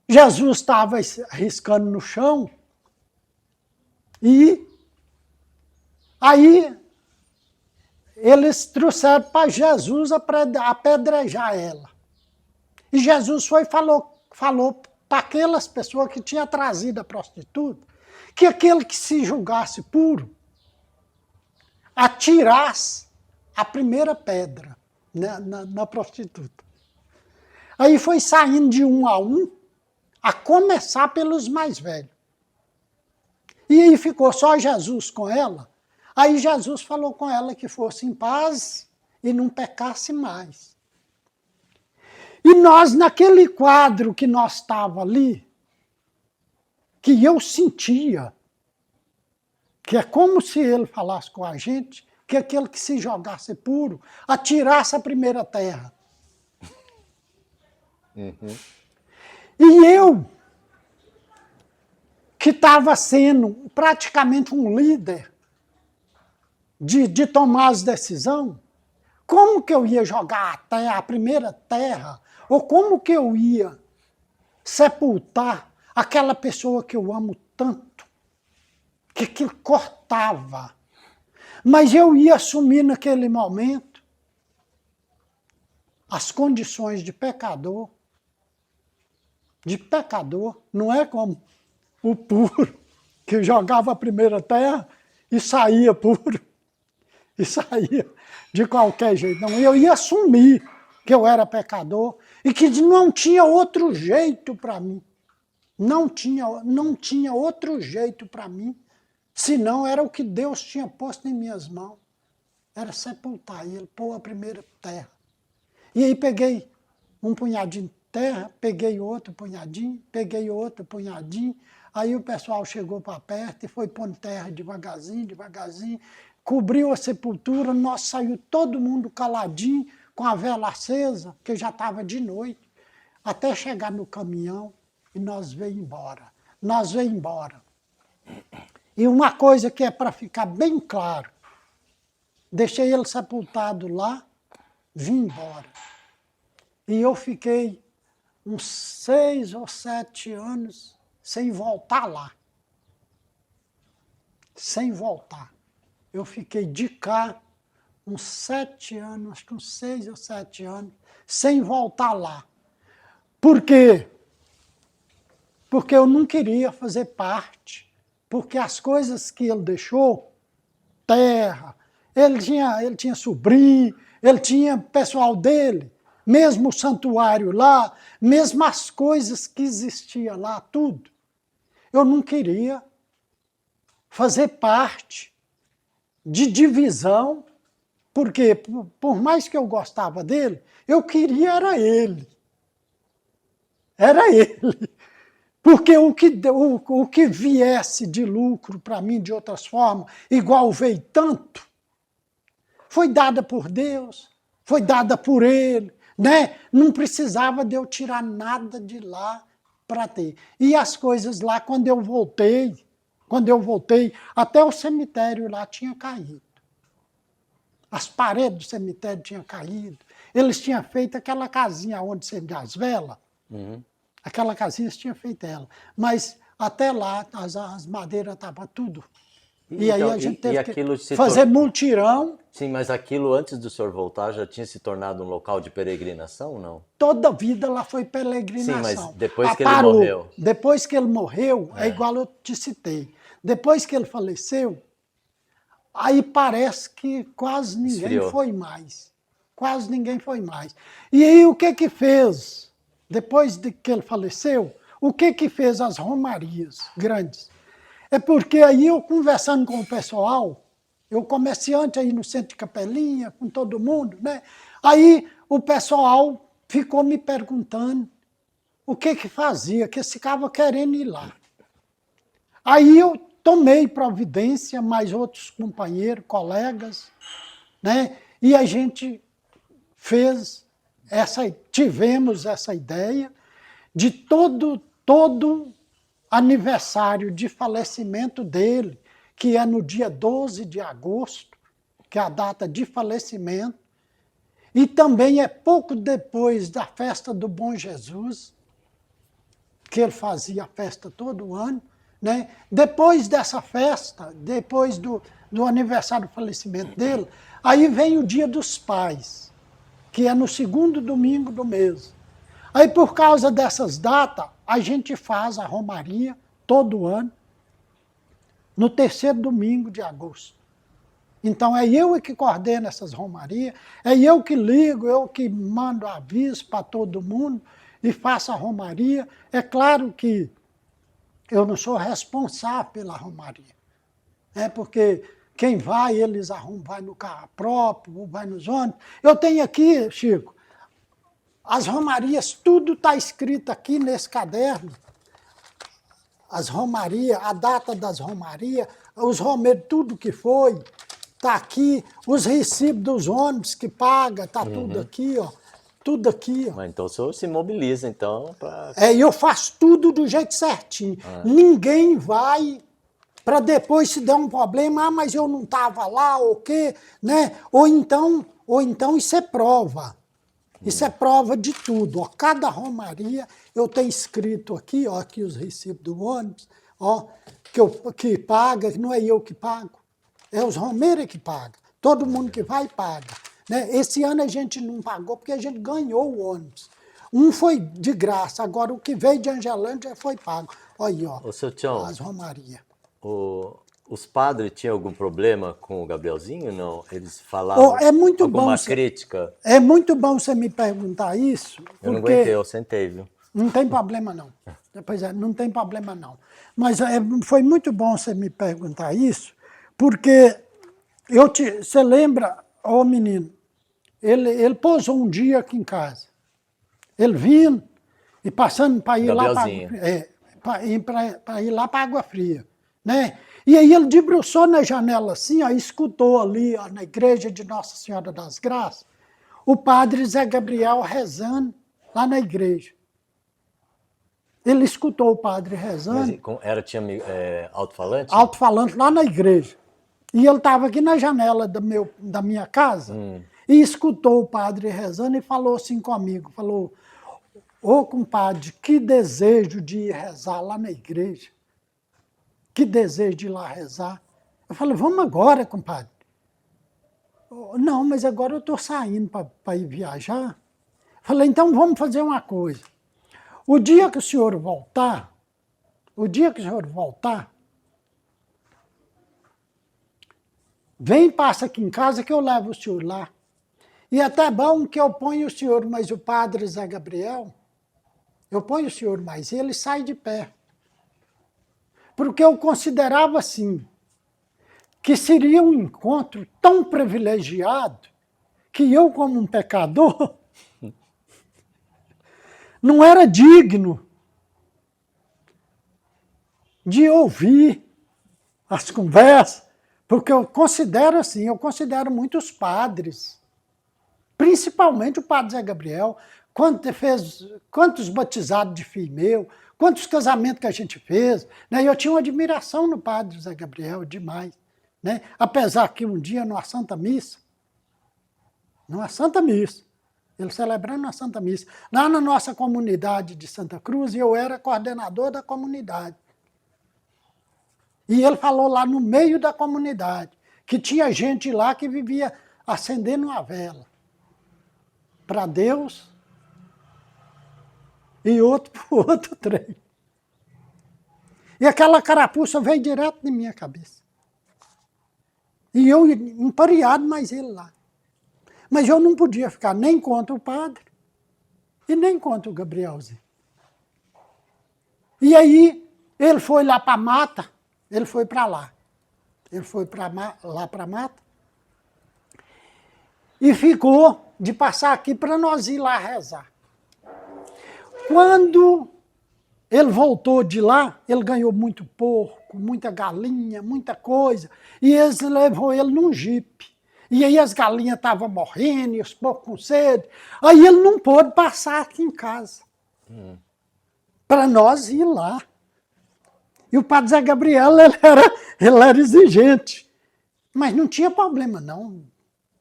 Jesus estava riscando no chão, e aí eles trouxeram para Jesus apedrejar ela. E Jesus foi e falou para aquelas pessoas que tinham trazido a prostituta, que aquele que se julgasse puro, atirasse a primeira pedra, né, na prostituta. Aí foi saindo de um, a começar pelos mais velhos. E aí ficou só Jesus com ela. Aí Jesus falou com ela que fosse em paz e não pecasse mais. E nós, naquele quadro que nós estávamos ali, que eu sentia, que é como se ele falasse com a gente, que aquele que se jogasse puro atirasse a primeira terra. E eu, que estava sendo praticamente um líder de tomar as decisões, como que eu ia jogar a primeira terra? Ou como que eu ia sepultar aquela pessoa que eu amo tanto, que aquilo cortava? Mas eu ia assumir naquele momento as condições de pecador, não é como o puro, que jogava a primeira terra e saía puro, e saía de qualquer jeito. Não, eu ia assumir que eu era pecador e que não tinha outro jeito para mim. Não tinha outro jeito para mim, senão era o que Deus tinha posto em minhas mãos. Era sepultar ele, pôr a primeira terra. E aí peguei um punhadinho de terra, peguei outro punhadinho, aí o pessoal chegou para perto e foi pondo terra devagarzinho, cobriu a sepultura, nós saiu todo mundo caladinho, com a vela acesa, que já estava de noite, até chegar no caminhão e nós veio embora. E uma coisa que é para ficar bem claro, deixei ele sepultado lá, vim embora. E eu fiquei uns 6 ou 7 anos sem voltar lá. Sem voltar. Eu fiquei de cá uns 7 anos, acho que uns 6 ou 7 anos, sem voltar lá. Por quê? Porque eu não queria fazer parte. Porque as coisas que ele deixou, terra, ele tinha sobrinho, ele tinha pessoal dele, mesmo o santuário lá, mesmo as coisas que existiam lá, tudo. Eu não queria fazer parte de divisão, porque por mais que eu gostava dele, eu queria era ele. Era ele. Porque o que viesse de lucro para mim de outras formas, igual veio tanto, foi dada por Deus, foi dada por ele, né? Não precisava de eu tirar nada de lá para ter. E as coisas lá, quando eu voltei, até o cemitério lá tinha caído. As paredes do cemitério tinham caído. Eles tinham feito aquela casinha onde você vê as velas. Aquela casinha eles tinham feito ela. Mas até lá as madeiras estavam tudo. E aí a gente teve que fazer multirão. Sim, mas aquilo antes do senhor voltar já tinha se tornado um local de peregrinação, não? Toda a vida lá foi peregrinação. Sim, mas depois que ele morreu. Depois que ele morreu, é igual eu te citei. Depois que ele faleceu, aí parece que quase ninguém Esfriou. foi mais. Quase ninguém foi mais. E aí o que fez? Depois de que ele faleceu, o que fez as romarias grandes? É porque aí eu conversando com o pessoal, eu comerciante aí no centro de Capelinha, com todo mundo, né? Aí o pessoal ficou me perguntando o que fazia, que eles ficavam querendo ir lá. Aí eu tomei providência, mais outros companheiros, colegas, né? E a gente tivemos essa ideia de todo aniversário de falecimento dele, que é no dia 12 de agosto, que é a data de falecimento, e também é pouco depois da festa do Bom Jesus, que ele fazia a festa todo ano, né? Depois dessa festa, depois do aniversário do falecimento dele, aí vem o Dia dos Pais, que é no segundo domingo do mês. Aí, por causa dessas datas, a gente faz a romaria todo ano, no terceiro domingo de agosto. Então, é eu que coordeno essas romarias, é eu que ligo, eu que mando aviso para todo mundo e faço a romaria. É claro que eu não sou responsável pela romaria, porque quem vai, eles arrumam, vai no carro próprio, ou vai nos ônibus. Eu tenho aqui, Chico, as romarias, tudo está escrito aqui nesse caderno. As romarias, a data das romarias, os romeiros, tudo que foi. tá aqui os recibos dos ônibus que paga, tá tudo aqui, ó. Tudo aqui, ó. Mas então o senhor se mobiliza, então, para... Eu faço tudo do jeito certinho. Ninguém vai para depois se der um problema, mas eu não estava lá, ou quê, né? Ou então isso é prova. Isso é prova de tudo. Ó. Cada romaria, eu tenho escrito aqui, ó, aqui os recibos do ônibus, ó, que paga, que não é eu que pago. É os romeiros que pagam. Todo mundo que vai, paga. Né? Esse ano a gente não pagou porque a gente ganhou o ônibus. Um foi de graça, agora o que veio de Angelândia foi pago. Olha aí, ó, Ô, seu Tião, as romarias. os padres tinham algum problema com o Gabrielzinho, não? Eles falavam É muito alguma bom, crítica? É muito bom você me perguntar isso, Eu não porque aguentei, eu sentei, viu? não tem problema não. Pois é, não tem problema não. Mas foi muito bom você me perguntar isso, porque você lembra, ô menino, ele pousou um dia aqui em casa. Ele vindo e passando para ir lá para ir lá para Água Fria, né? E aí ele debruçou na janela assim, ó, escutou ali ó, na igreja de Nossa Senhora das Graças, o padre Zé Gabriel rezando lá na igreja. Ele escutou o padre rezando. Mas tinha alto-falante? Alto-falante lá na igreja. E ele estava aqui na janela da minha casa e escutou o padre rezando e falou assim comigo, falou, ô compadre, que desejo de ir rezar lá na igreja. Que desejo de ir lá rezar. Eu falei, vamos agora, compadre. Não, mas agora eu estou saindo para ir viajar. Eu falei, então vamos fazer uma coisa. O dia que o senhor voltar, vem e passa aqui em casa que eu levo o senhor lá. E até bom que eu ponho o senhor, mas o padre Zé Gabriel, eu ponho o senhor, mas ele sai de pé. Porque eu considerava assim, que seria um encontro tão privilegiado que eu, como um pecador, não era digno de ouvir as conversas, porque eu considero assim, eu considero muitos padres, principalmente o padre Zé Gabriel, quantos batizados de filho meu, quantos casamentos que a gente fez, né? Eu tinha uma admiração no padre Zé Gabriel, demais. Né? Apesar que um dia, numa Santa Missa, ele celebrando a Santa Missa, lá na nossa comunidade de Santa Cruz, eu era coordenador da comunidade. E ele falou lá no meio da comunidade, que tinha gente lá que vivia acendendo uma vela para Deus e outro para o outro trem. E aquela carapuça veio direto na minha cabeça. E eu empareado mais ele lá. Mas eu não podia ficar nem contra o padre e nem contra o Gabrielzinho. E aí ele foi lá para a mata, ele foi para lá. Ele foi lá para a mata e ficou de passar aqui para nós ir lá rezar. Quando ele voltou de lá, ele ganhou muito porco, muita galinha, muita coisa, e eles levou ele num jipe. E aí as galinhas estavam morrendo, e os porcos com sede. Aí ele não pôde passar aqui em casa, para nós ir lá. E o padre Zé Gabriel, ele era exigente, mas não tinha problema não,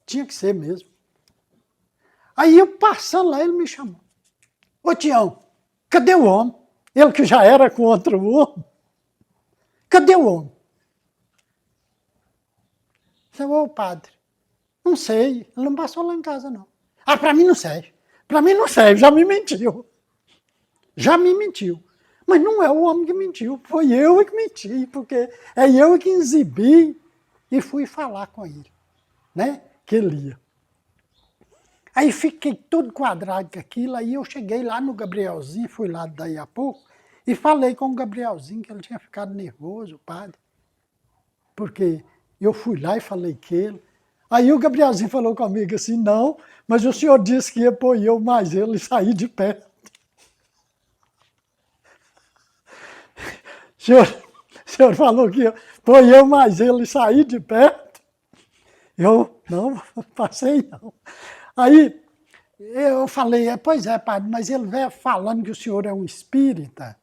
tinha que ser mesmo. Aí eu passando lá, ele me chamou. Ô Tião, cadê o homem? Ele que já era contra o homem. Cadê o homem? Eu falei, ô padre, não sei, ele não passou lá em casa não. Ah, para mim não serve. Para mim não serve, já me mentiu. Já me mentiu. Mas não é o homem que mentiu, foi eu que menti, porque é eu que exibi e fui falar com ele, né? Que ele ia. Aí fiquei todo quadrado com aquilo, aí eu cheguei lá no Gabrielzinho, fui lá daí a pouco, e falei com o Gabrielzinho que ele tinha ficado nervoso, o padre. Porque eu fui lá e falei que ele. Aí o Gabrielzinho falou comigo assim, não, mas o senhor disse que ia pôr eu mais ele e sair de perto. O senhor falou que ia pôr eu mais ele e sair de perto. Eu não passei, não. Aí eu falei, pois é, padre, mas ele veio falando que o senhor é um espírita.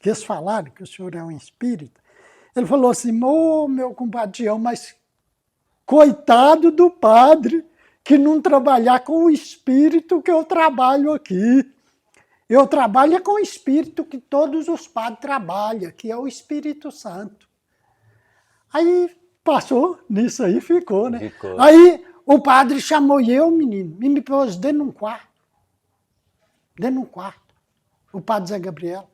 Que eles falaram que o senhor é um espírita. Ele falou assim, ô meu compadre Tião, mas coitado do padre que não trabalhar com o espírito que eu trabalho aqui. Eu trabalho com o espírito que todos os padres trabalham, que é o Espírito Santo. Aí passou, nisso aí ficou, né? Ficou. Aí o padre chamou eu, menino, e me pôs dentro de um quarto. Dentro de um quarto. O padre Zé Gabriel.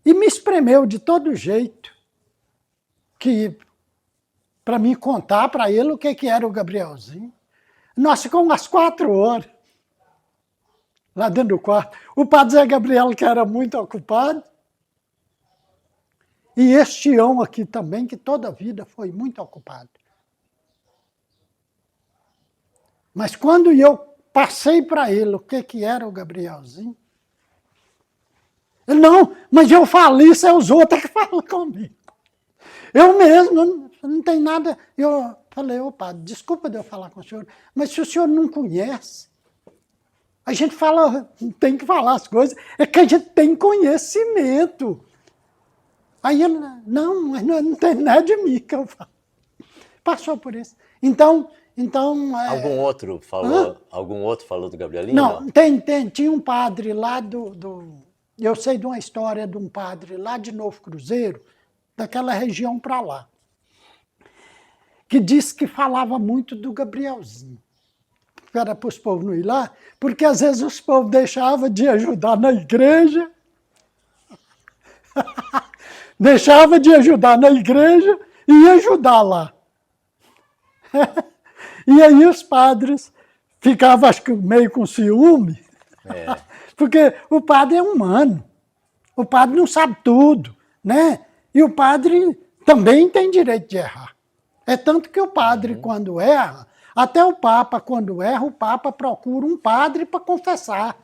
E me espremeu de todo jeito. Que para mim contar para ele o que era o Gabrielzinho. Nós ficamos umas 4 horas lá dentro do quarto. O padre Zé Gabriel, que era muito ocupado, e este Tião aqui também, que toda a vida foi muito ocupado. Mas quando eu passei para ele o que era o Gabrielzinho, ele, não, mas eu falo isso, é os outros que falam comigo. Eu mesmo, não tem nada. Eu falei, ô padre, desculpa de eu falar com o senhor, mas se o senhor não conhece, a gente fala, tem que falar as coisas, é que a gente tem conhecimento. Aí ele, não, mas não tem nada de mim que eu falo. Passou por isso. Então Algum outro falou do Gabrielinho? Não, tinha um padre lá eu sei de uma história de um padre lá de Novo Cruzeiro, daquela região para lá, que disse que falava muito do Gabrielzinho. Era para os povos não ir lá, porque às vezes os povos deixavam de ajudar na igreja, deixava de ajudar na igreja e ia ajudar lá. E aí os padres ficavam, acho que meio com ciúme, porque o padre é humano, o padre não sabe tudo, né? E o padre também tem direito de errar. É tanto que o padre, quando erra, até o Papa, quando erra, o Papa procura um padre para confessar.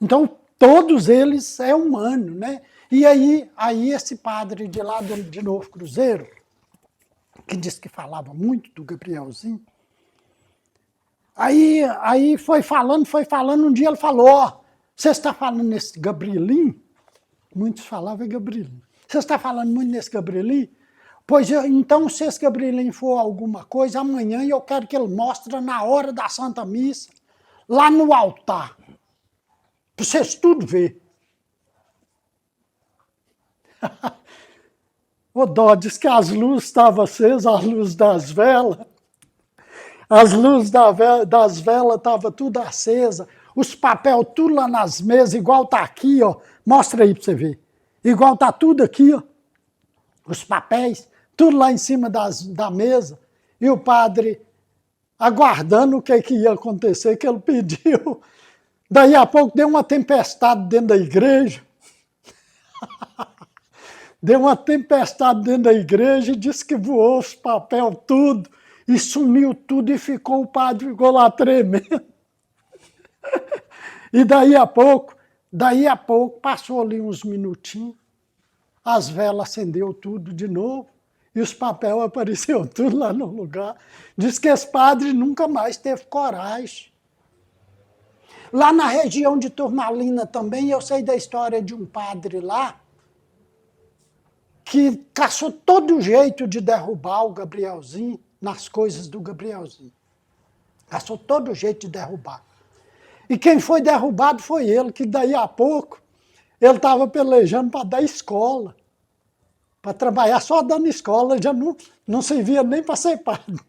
Então, todos eles é humano, né? E aí esse padre de lá de Novo Cruzeiro, que disse que falava muito do Gabrielzinho, aí foi falando, um dia ele falou, ó, você está falando nesse Gabrielinho? Muitos falavam Gabrielinho. Você está falando muito nesse Gabrielinho? Pois então, se esse Gabrielinho for alguma coisa, amanhã eu quero que ele mostre na hora da Santa Missa, lá no altar, para vocês tudo ver. O Dó diz que as luzes estavam acesas, as luzes das velas. As luzes das velas estavam tudo acesa. Os papéis tudo lá nas mesas, igual tá aqui, ó. Mostra aí para você ver. Igual tá tudo aqui, ó. Os papéis, tudo lá em cima da mesa. E o padre aguardando o que ia acontecer, que ele pediu. Daí a pouco deu uma tempestade dentro da igreja. Deu uma tempestade dentro da igreja e disse que voou os papéis tudo, e sumiu tudo, e o padre ficou lá tremendo. E daí a pouco, passou ali uns minutinhos, as velas acendeu tudo de novo, e os papéis apareceram tudo lá no lugar. Diz que esse padre nunca mais teve coragem. Lá na região de Turmalina também, eu sei da história de um padre lá, que caçou todo jeito de derrubar o Gabrielzinho nas coisas do Gabrielzinho. Caçou todo jeito de derrubar. E quem foi derrubado foi ele, que daí a pouco ele estava pelejando para dar escola, para trabalhar só dando escola, já não servia nem para ser padre.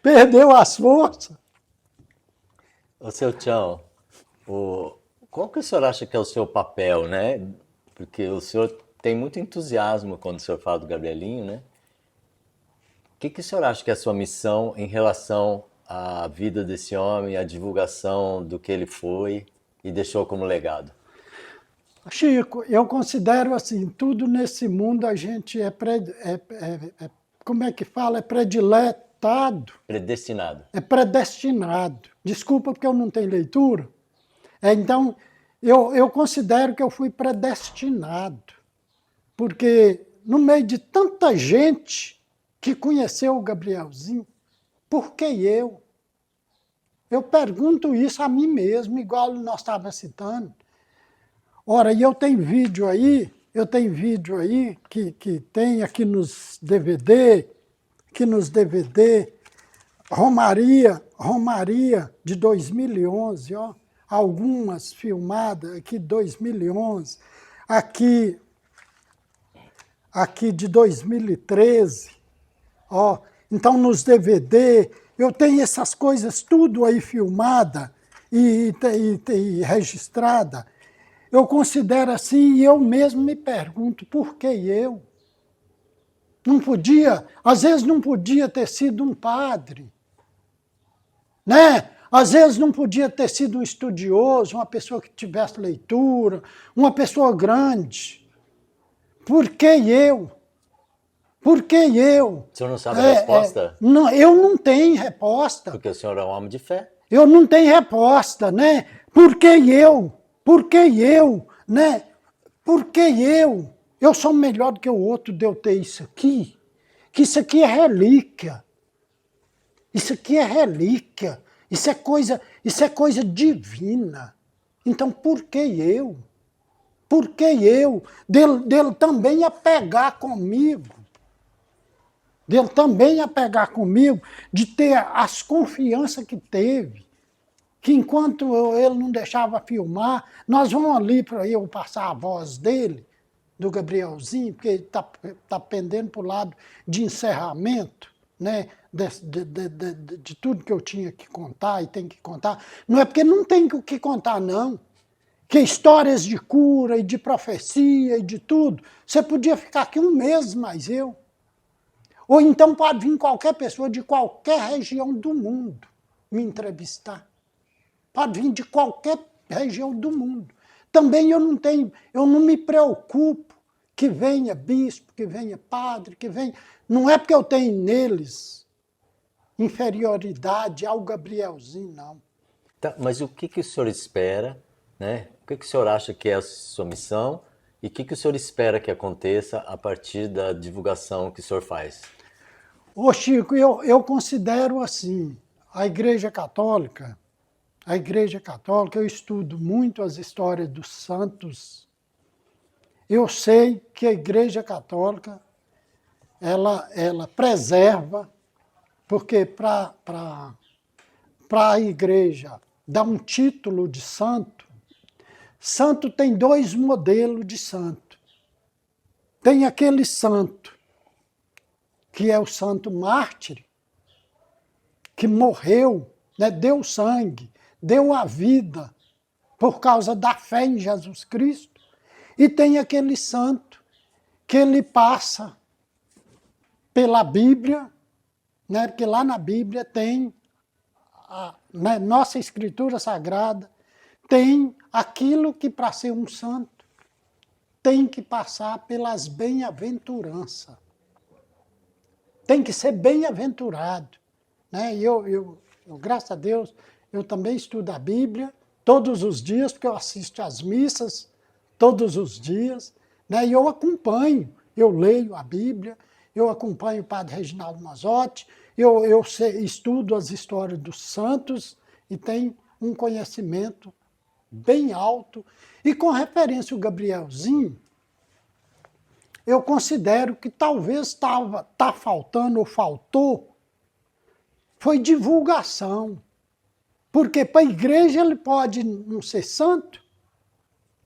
Perdeu as forças. Ô, seu Tião, qual que o senhor acha que é o seu papel, né? Porque o senhor tem muito entusiasmo quando o senhor fala do Gabrielinho, né? O que o senhor acha que é a sua missão em relação à vida desse homem, à divulgação do que ele foi e deixou como legado? Chico, eu considero assim, tudo nesse mundo a gente como é que fala? É prediletado. Predestinado. É predestinado. Desculpa porque eu não tenho leitura. Então, eu considero que eu fui predestinado. Porque no meio de tanta gente que conheceu o Gabrielzinho, por que eu? Eu pergunto isso a mim mesmo, igual nós estávamos citando. Ora, e eu tenho vídeo aí que tem aqui nos DVD, Romaria de 2011, ó, algumas filmadas aqui 2011, aqui de 2013, ó. Então nos DVD eu tenho essas coisas tudo aí filmada e registrada. Eu considero assim e eu mesmo me pergunto, por que eu? Não podia, às vezes não podia ter sido um padre, né? Às vezes não podia ter sido um estudioso, uma pessoa que tivesse leitura, uma pessoa grande. Por que eu? Por que eu? O senhor não sabe a resposta? Não, eu não tenho resposta. Porque o senhor é um homem de fé. Eu não tenho resposta, né? Por que eu? Por que eu? Né? Por que eu? Eu sou melhor do que o outro de eu ter isso aqui? Que isso aqui é relíquia. Isso aqui é relíquia. Isso é coisa divina. Então por que eu? Por que eu? Dele também apegar comigo. Dele também apegar comigo, de ter as confianças que teve. Que enquanto ele não deixava filmar, nós vamos ali para eu passar a voz dele, do Gabrielzinho, porque ele está pendendo para o lado de encerramento, né, de tudo que eu tinha que contar e tem que contar. Não é porque não tem o que contar, não. Que histórias de cura e de profecia e de tudo, você podia ficar aqui um mês, mas eu. Ou então pode vir qualquer pessoa de qualquer região do mundo me entrevistar. Pode vir de qualquer região do mundo. Também eu não me preocupo que venha bispo, que venha padre, que venha... Não é porque eu tenho neles inferioridade ao Gabrielzinho, não. Tá, mas o que o senhor espera, né? O que o senhor acha que é a sua missão e o que o senhor espera que aconteça a partir da divulgação que o senhor faz? Ô Chico, eu considero assim, a Igreja Católica, eu estudo muito as histórias dos santos. Eu sei que a Igreja Católica, ela preserva, porque para a Igreja dar um título de santo, santo tem dois modelos de santo. Tem aquele santo, que é o santo mártir, que morreu, né, deu sangue, deu a vida por causa da fé em Jesus Cristo. E tem aquele santo que ele passa pela Bíblia, né, porque lá na Bíblia tem, na nossa Escritura Sagrada, tem aquilo que para ser um santo tem que passar pelas bem-aventuranças. Tem que ser bem-aventurado. Né? E eu, graças a Deus, eu também estudo a Bíblia todos os dias, porque eu assisto às missas todos os dias, né? E eu acompanho, eu leio a Bíblia, eu acompanho o padre Reginaldo Mazzotti, eu estudo as histórias dos santos e tenho um conhecimento bem alto. E com referência ao Gabrielzinho, eu considero que talvez tá faltando ou faltou, foi divulgação. Porque para a igreja ele pode não ser santo,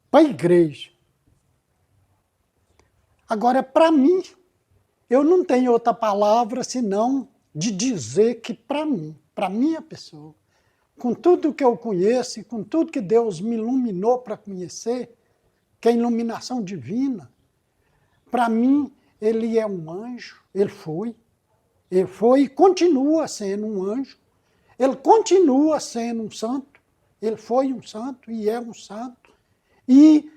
para a igreja. Agora, para mim, eu não tenho outra palavra senão de dizer que para mim, para minha pessoa, com tudo que eu conheço e com tudo que Deus me iluminou para conhecer, que é a iluminação divina, para mim, ele é um anjo, ele foi e continua sendo um anjo, ele continua sendo um santo, ele foi um santo e é um santo. E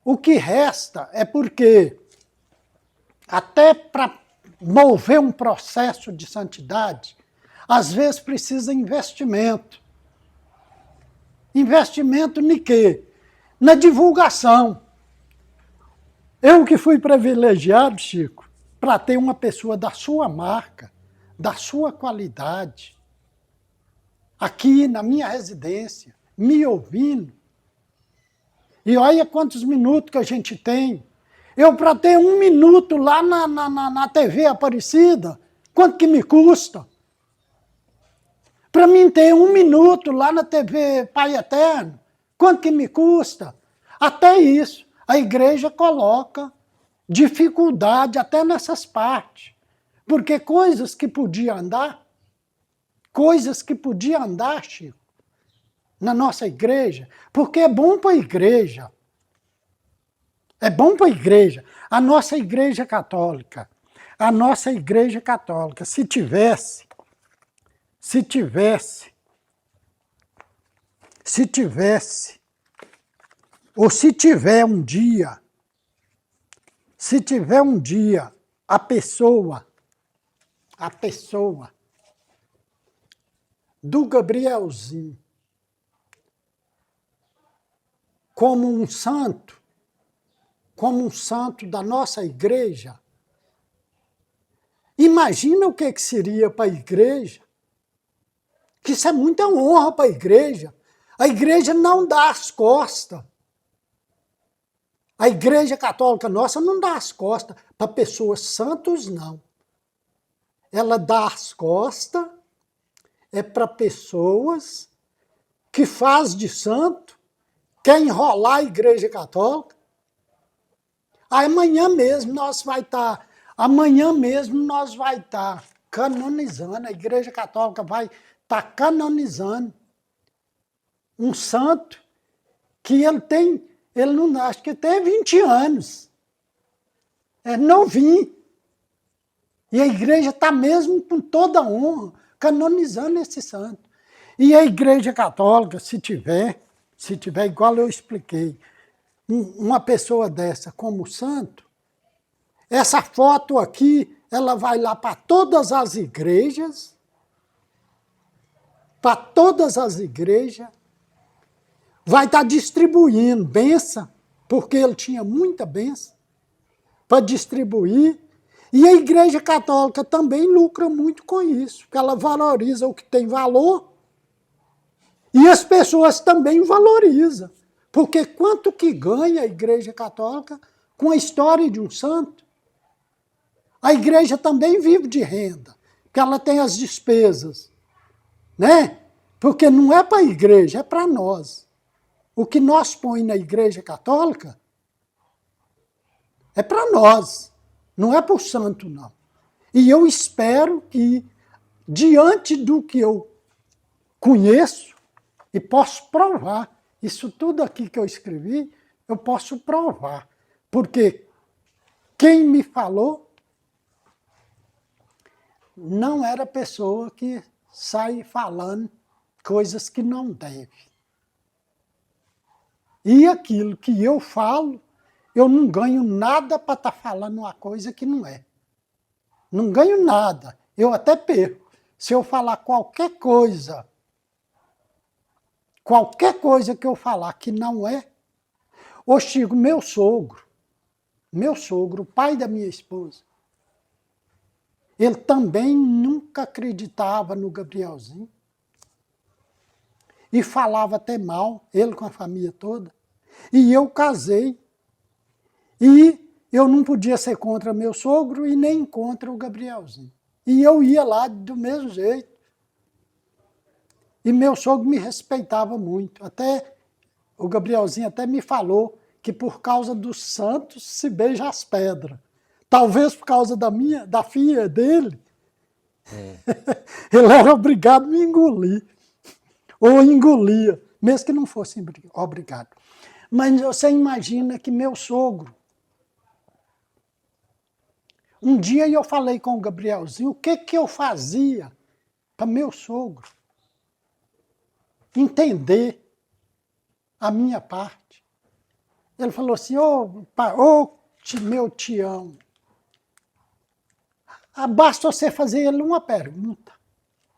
o que resta é porque, até para mover um processo de santidade, às vezes precisa investimento. Investimento em quê? Na divulgação. Eu que fui privilegiado, Chico, para ter uma pessoa da sua marca, da sua qualidade, aqui na minha residência, me ouvindo. E olha quantos minutos que a gente tem. Eu, para ter 1 minuto lá na TV Aparecida, quanto que me custa? Para mim ter 1 minuto lá na TV Pai Eterno, quanto que me custa? Até isso, a igreja coloca dificuldade até nessas partes. Porque coisas que podia andar, Chico, na nossa igreja, porque é bom para a igreja. É bom para a igreja. A nossa igreja católica, se tivesse, ou se tiver um dia, a pessoa do Gabrielzinho como um santo da nossa igreja, imagina o que seria para a igreja, que isso é muita honra para a igreja. A igreja não dá as costas. A igreja católica nossa não dá as costas para pessoas santos, não. Ela dá as costas para pessoas que faz de santo, quer enrolar a igreja católica. Amanhã mesmo nós vai estar canonizando, a igreja católica vai estar canonizando um santo que ele não acho que tem 20 anos. É novinho. E a igreja está mesmo com toda a honra canonizando esse santo. E a igreja católica, se tiver igual eu expliquei, uma pessoa dessa como santo, essa foto aqui, ela vai lá para todas as igrejas, vai estar distribuindo bênção, porque ele tinha muita bênção para distribuir, e a igreja católica também lucra muito com isso, porque ela valoriza o que tem valor, e as pessoas também valorizam. Porque quanto que ganha a igreja católica com a história de um santo? A igreja também vive de renda, porque ela tem as despesas, né? Porque não é para a igreja, é para nós. O que nós põe na igreja católica é para nós, não é para o santo, não. E eu espero que, diante do que eu conheço, e posso provar, isso tudo aqui que eu escrevi, eu posso provar. Porque quem me falou não era pessoa que sai falando coisas que não deve. E aquilo que eu falo, eu não ganho nada para estar falando uma coisa que não é. Não ganho nada. Eu até perco. Se eu falar qualquer coisa que eu falar que não é, ô Chico, meu sogro, o pai da minha esposa, ele também nunca acreditava no Gabrielzinho. E falava até mal, ele com a família toda. E eu casei. E eu não podia ser contra meu sogro e nem contra o Gabrielzinho. E eu ia lá do mesmo jeito. E meu sogro me respeitava muito. Até o Gabrielzinho até me falou que por causa dos santos se beija as pedras. Talvez por causa da filha dele, ele era obrigado a me engolir. Ou engolia, mesmo que não fosse obrigado. Mas você imagina que meu sogro, um dia eu falei com o Gabrielzinho, o que eu fazia para meu sogro entender a minha parte. Ele falou assim, meu Tião, basta você fazer ele uma pergunta.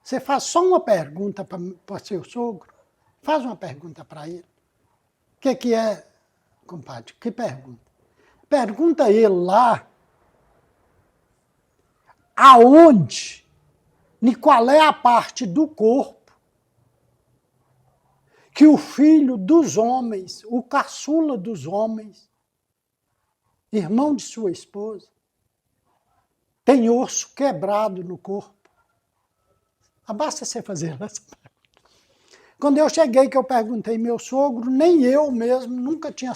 Você faz só uma pergunta para seu sogro, faz uma pergunta para ele. O que é, compadre? Que pergunta? Pergunta ele lá aonde, em qual é a parte do corpo que o filho dos homens, o caçula dos homens, irmão de sua esposa, tem osso quebrado no corpo. Basta você fazer essa pergunta. Quando eu cheguei, que eu perguntei meu sogro, nem eu mesmo nunca tinha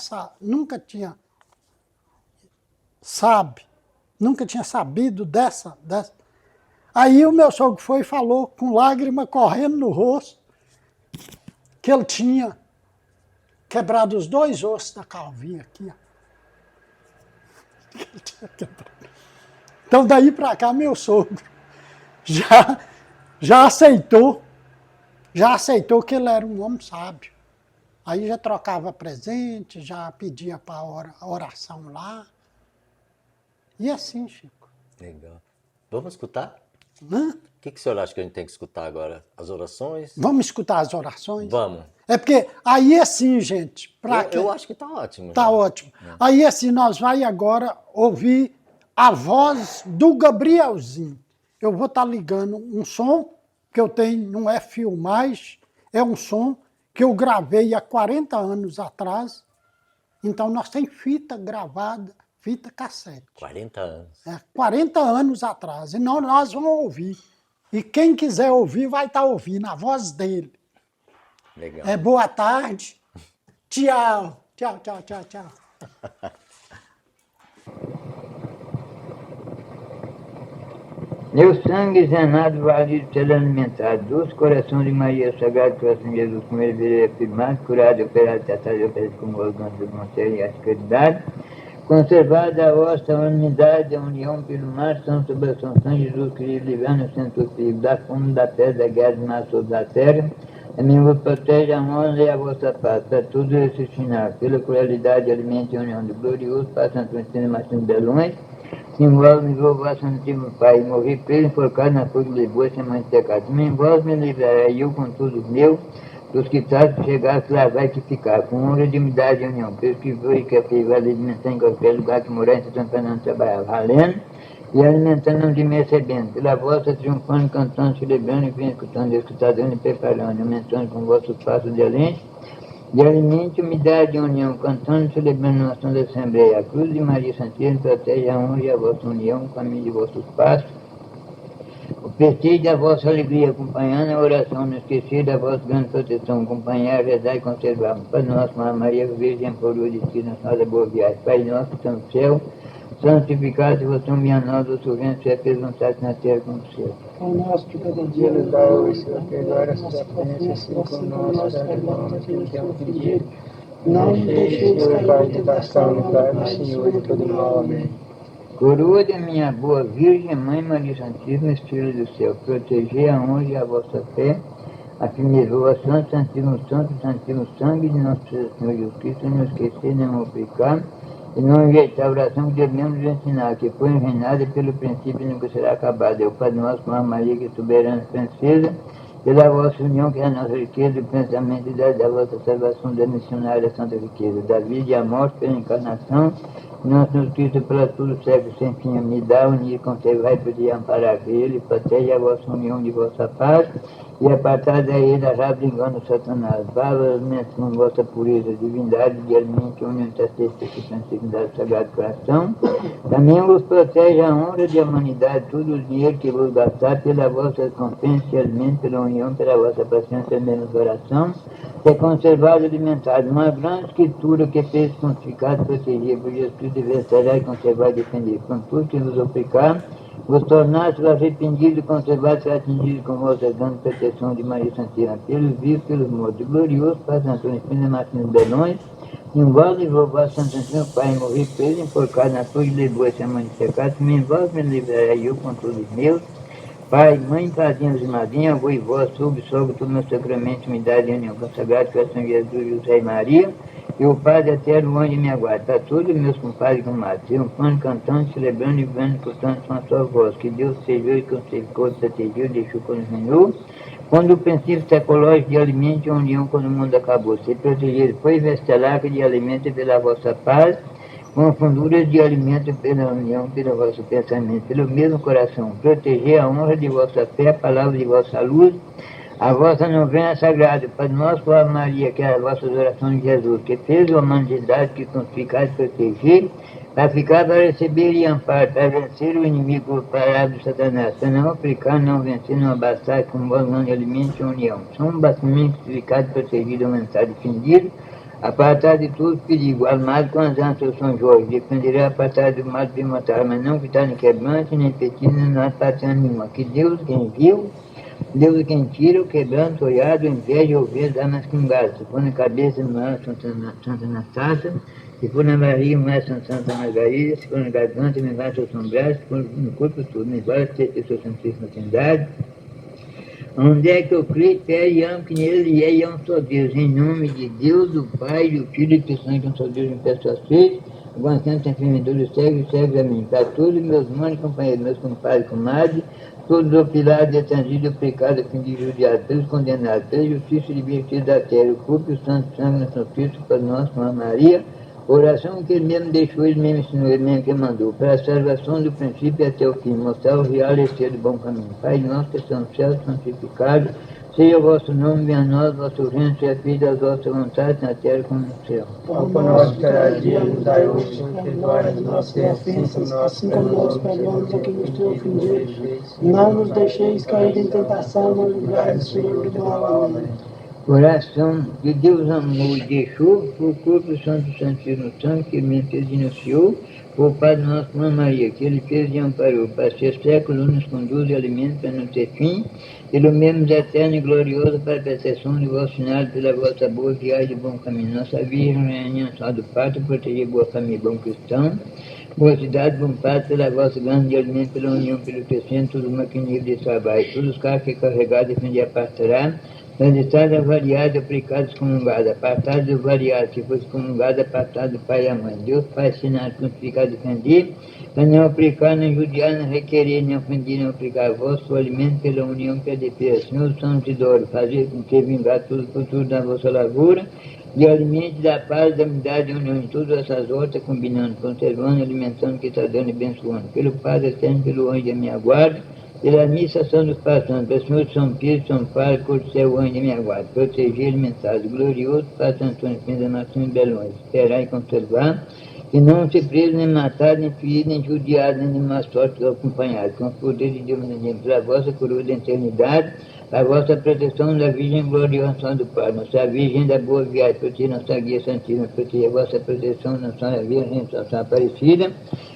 sabido dessa. Aí o meu sogro foi e falou, com lágrima correndo no rosto, que ele tinha quebrado os 2 ossos da calvinha aqui. Ó. Então, daí para cá, meu sogro já aceitou que ele era um homem sábio. Aí já trocava presente, já pedia para oração lá. E assim, Chico. Legal. Vamos escutar? Hã? O que o senhor acha que a gente tem que escutar agora? As orações? Vamos escutar as orações? Vamos. É porque aí assim, gente... Eu acho que está ótimo. Está ótimo. Aí assim, nós vamos agora ouvir a voz do Gabrielzinho. Eu vou estar ligando um som que eu tenho, não é filmagem, é um som que eu gravei há 40 anos atrás. Então nós temos fita gravada, fita cassete. 40 anos. 40 anos atrás. E nós vamos ouvir. E quem quiser ouvir vai estar ouvindo a voz dele. Legal. Boa tarde. Tchau. Tchau, tchau, tchau, tchau. Meu sangue zanado, valido, ser alimentado, doce coração de Maria, sagrado coração de Jesus, com ele virei afirmado, curado, operado, tratado, operado como órgão do Conselho e a caridade, conservada a vossa unidade, a união pelo mar, São Sebastião, São Jesus, querido, livrando o centro do perigo, da fome, da pedra, da guerra, do mar sobre a terra, a mim vos protege a honra e a vossa paz, para tudo esse sinal, pela crueldade, alimente a união do glorioso, Pai Santo Antônio Martins Belões, Sim, vós me louvaste no antigo Pai, morri preso, enforcado na cruz de boa, sem mãe de pecado. Sim, vós me livrarei, eu com tudo meu, dos que tratam chegasse lá, vai que ficar, com honra, dignidade e união, pelos que foi que a privada de dimensão em qualquer lugar que morar em São Fernando trabalhava, valendo e alimentando de me recebendo, pela vossa triunfando, cantando, celebrando e vem escutando, escutadando e preparando, aumentando com vossos passos de além, de alimento, umidade e união, cantando, celebrando a ação da Assembleia, a cruz de Maria Santíssima, protege a honra e a vossa união, o caminho de vossos passos, o prestígio da vossa alegria, acompanhando a oração, não esquecer da vossa grande proteção, acompanhar, rezar e conservar. Pai nosso, Maria Virgem, por o destino, nossa boa viagem. Pai nosso, que está no céu, santificado seja o nós, o seu reino, seja feita vontade na terra como no céu. O nosso de cada dia nos dá hoje, Senhor, perdoar as nossas ofensas, assim como nós perdoamos a quem tem ofendido. Não nos deixeis cair em tentação, livrai-nos, Senhor, de todo mal. Amém. Coroa da minha boa Virgem, Mãe Maria Santíssima, Estrela do Céu, proteger a honra e a vossa fé, a firmeza, o santíssimo sangue de nosso Senhor Jesus Cristo, não esquecer, não obrigar, e não rejeitar a oração que devemos nos ensinar, que foi reinada pelo princípio e nunca será acabada. É o Pai nosso, com a Maria, que é soberana princesa, pela vossa união, que é a nossa riqueza, o pensamento e da vossa salvação, da missionária santa riqueza, da vida e a morte pela encarnação, nosso Cristo, pela tudo século sem fim, unidade, unir, conservar e poder amparar ele, protege a vossa união de vossa paz, e apartar daí da raiva engano Satanás, valoramente com vossa pureza, divindade, de alimento, união da sexta, que santificado do Sagrado Coração, também vos protege a honra de humanidade, todo o dinheiro que vos gastar, pela vossa recompensa e alimento, pela união, pela vossa paciência, menos oração, é conservado e alimentado, uma grande escritura que fez santificado, proteger, por Jesus Cristo, vencerá e conservar e defender, com tudo que vos obrigar, vos tornaste arrependidos e conservados e atingidos com vossa grande proteção de Maria Santíssima, pelos vivos, pelos mortos, glorioso Pai Antônio Espírito Martins Belões, em vós e vós, Santo Antônio, Pai, morri preso, enforcado na cruz de Lisboa, sem mãe de pecado, em vós me livrarei eu com todos os meus, Pai, Mãe, padrinhos e madrinha, avô e vós, sogro, todo meu sacramento, unidade e união, consagrado, coração de Jesus, José e Maria, e o Padre eterno, onde me aguarda, para todos meus compadres e comadres, triunfando, cantando, celebrando e vendo, portanto, com a sua voz, que Deus serviu e conservou, protegeu, deixou quando reinou, quando o princípio ecológico de alimento e união, quando o mundo acabou, se proteger, foi vestelar de alimento pela vossa paz, com funduras de alimento pela união, pelo vosso pensamento, pelo mesmo coração, proteger a honra de vossa fé, a palavra de vossa luz, a vossa novena sagrada, para nós, com a Maria, que é as vossas orações de Jesus, que fez a humanidade que conficar e proteger, para ficar, para receber e amparo, para vencer o inimigo parado de Satanás, para não aplicar, não vencer, não abastar, com bom mão de alimento e união. São basicamente crucificados, protegidos, aumentados, defendidos, apartado de todo perigo, armado com as antas São Jorge, defenderá apartado do mal de matar, mas não quitar nem quebrante, nem petido, nem nada para nenhuma. Que Deus quem viu, Deus quem tira, o quebranto, olhado, inveja, ovelha, dá mais com gás. Se for na cabeça, não é Santa Anastácia, se for na barriga, não é Santa Margarida, se for na garganta, me vai seu São Brás, se for no corpo todo, me vai ter sua Santíssima Trindade. Onde é que eu creio, espero e amo que nele é um só Deus, em nome de Deus, do Pai, do Filho e do Santo, um só Deus, em peço feitas, aguardando sem fermento segue a mim. Para todos meus irmãos, companheiros, meus compadres e comadres, todos opilados, detendidos, pecado, a fim de judiados, todos condenados, pela justiça divertida da terra, o corpo e o santo sangue no São Cristo, para nós, com a Maria, oração que ele mesmo deixou, ele mesmo ensinou, ele mesmo que mandou, para a salvação do princípio até o fim, mostrar o real e ser do bom caminho. Pai nosso que está no céu, santificado, seja o vosso nome, venha a nós, vosso reino, seja feita a vossa vontade, na terra como no céu. O pão nosso cada dia nos dai hoje, perdoai as nossas ofensas, assim como nós perdoamos a quem nos tem ofendido. Não nos deixeis cair em tentação, mas livrai-nos do mal. Amém. Oração que Deus amou e deixou, por corpo santo, santíssimo sangue, que me denunciou, por Padre nosso, com a Maria, que ele fez e amparou, para ser século, nos conduz e alimenta para não ter fim, pelo mesmo eterno e glorioso, para a percepção de vosso sinal, pela vossa boa viagem de bom caminho. Nossa Virgem, Rainha só do Pátrio, proteger boa família, bom cristão, boa cidade, bom pátrio, pela vossa grande de alimento, pela união, pelo crescimento, tudo maquinível de trabalho, todos os carros que carregados, defender apartará, transitada, variada, aplicada, excomungada, apartada do variado, se fosse excomungada, apartada do pai e a mãe. Deus Pai, sinal, crucificado, defender, para não aplicar, nem judiar, nem requerer, nem ofender, nem aplicar vosso alimento pela união que é defesa. Senhor Santo Isidoro, fazer com que vingar tudo por tudo na vossa lavoura, e alimente da paz, da unidade e união em todas essas hortas, combinando, conservando, alimentando, que está dando e abençoando. Pelo Padre Eterno, pelo anjo da minha guarda, pela missa São dos Passantes, pelo Senhor de São Pedro, São Paulo, Corpo do Céu, anjo da minha guarda, proteger, alimentar, glorioso Padre Antônio, Pinto da Nação e Belões, esperar e conservar, que não se preso, nem matado, nem ferido, nem judiado, nem de má sorte acompanhado, com o poder de Deus, pela vossa coroa da eternidade, a vossa proteção da Virgem Gloriosa do Pai, nossa Virgem da Boa Viagem, proteger nossa guia santíssima, proteger a vossa proteção, nossa Virgem, nossa Aparecida,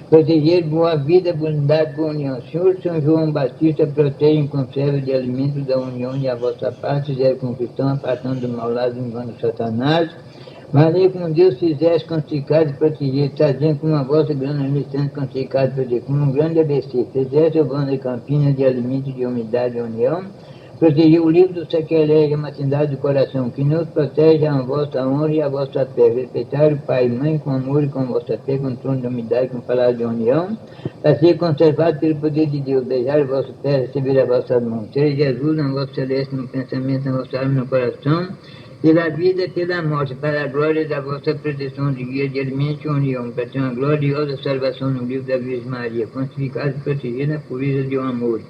proteger boa vida, bondade, boa união. Senhor São João Batista, protege e conserva de alimentos da união e a vossa paz, fizer com cristão, apartando do mau lado do engano de Satanás. Maria, como Deus fizesse conficar e proteger, trazendo com uma vossa grande licença conficar e proteger, como um grande ABC, fizesse o bando de Campinas de alimento, de umidade e união, proteger o livro do sacrilégio, a matindade do coração, que nos protege a vossa honra e a vossa fé. Respeitar o pai e mãe com amor e com vossa fé, com trono de umidade, com palavra de união, para ser conservado pelo poder de Deus. Beijar o vosso pé, receber a vossa mão. Ter Jesus na vossa celeste, no pensamento, na vossa alma, no coração, pela vida e pela morte, para a glória da vossa proteção de guia de alimento e união, para ter uma gloriosa salvação no livro da Virgem Maria, santificado e protegido na pureza de um amor.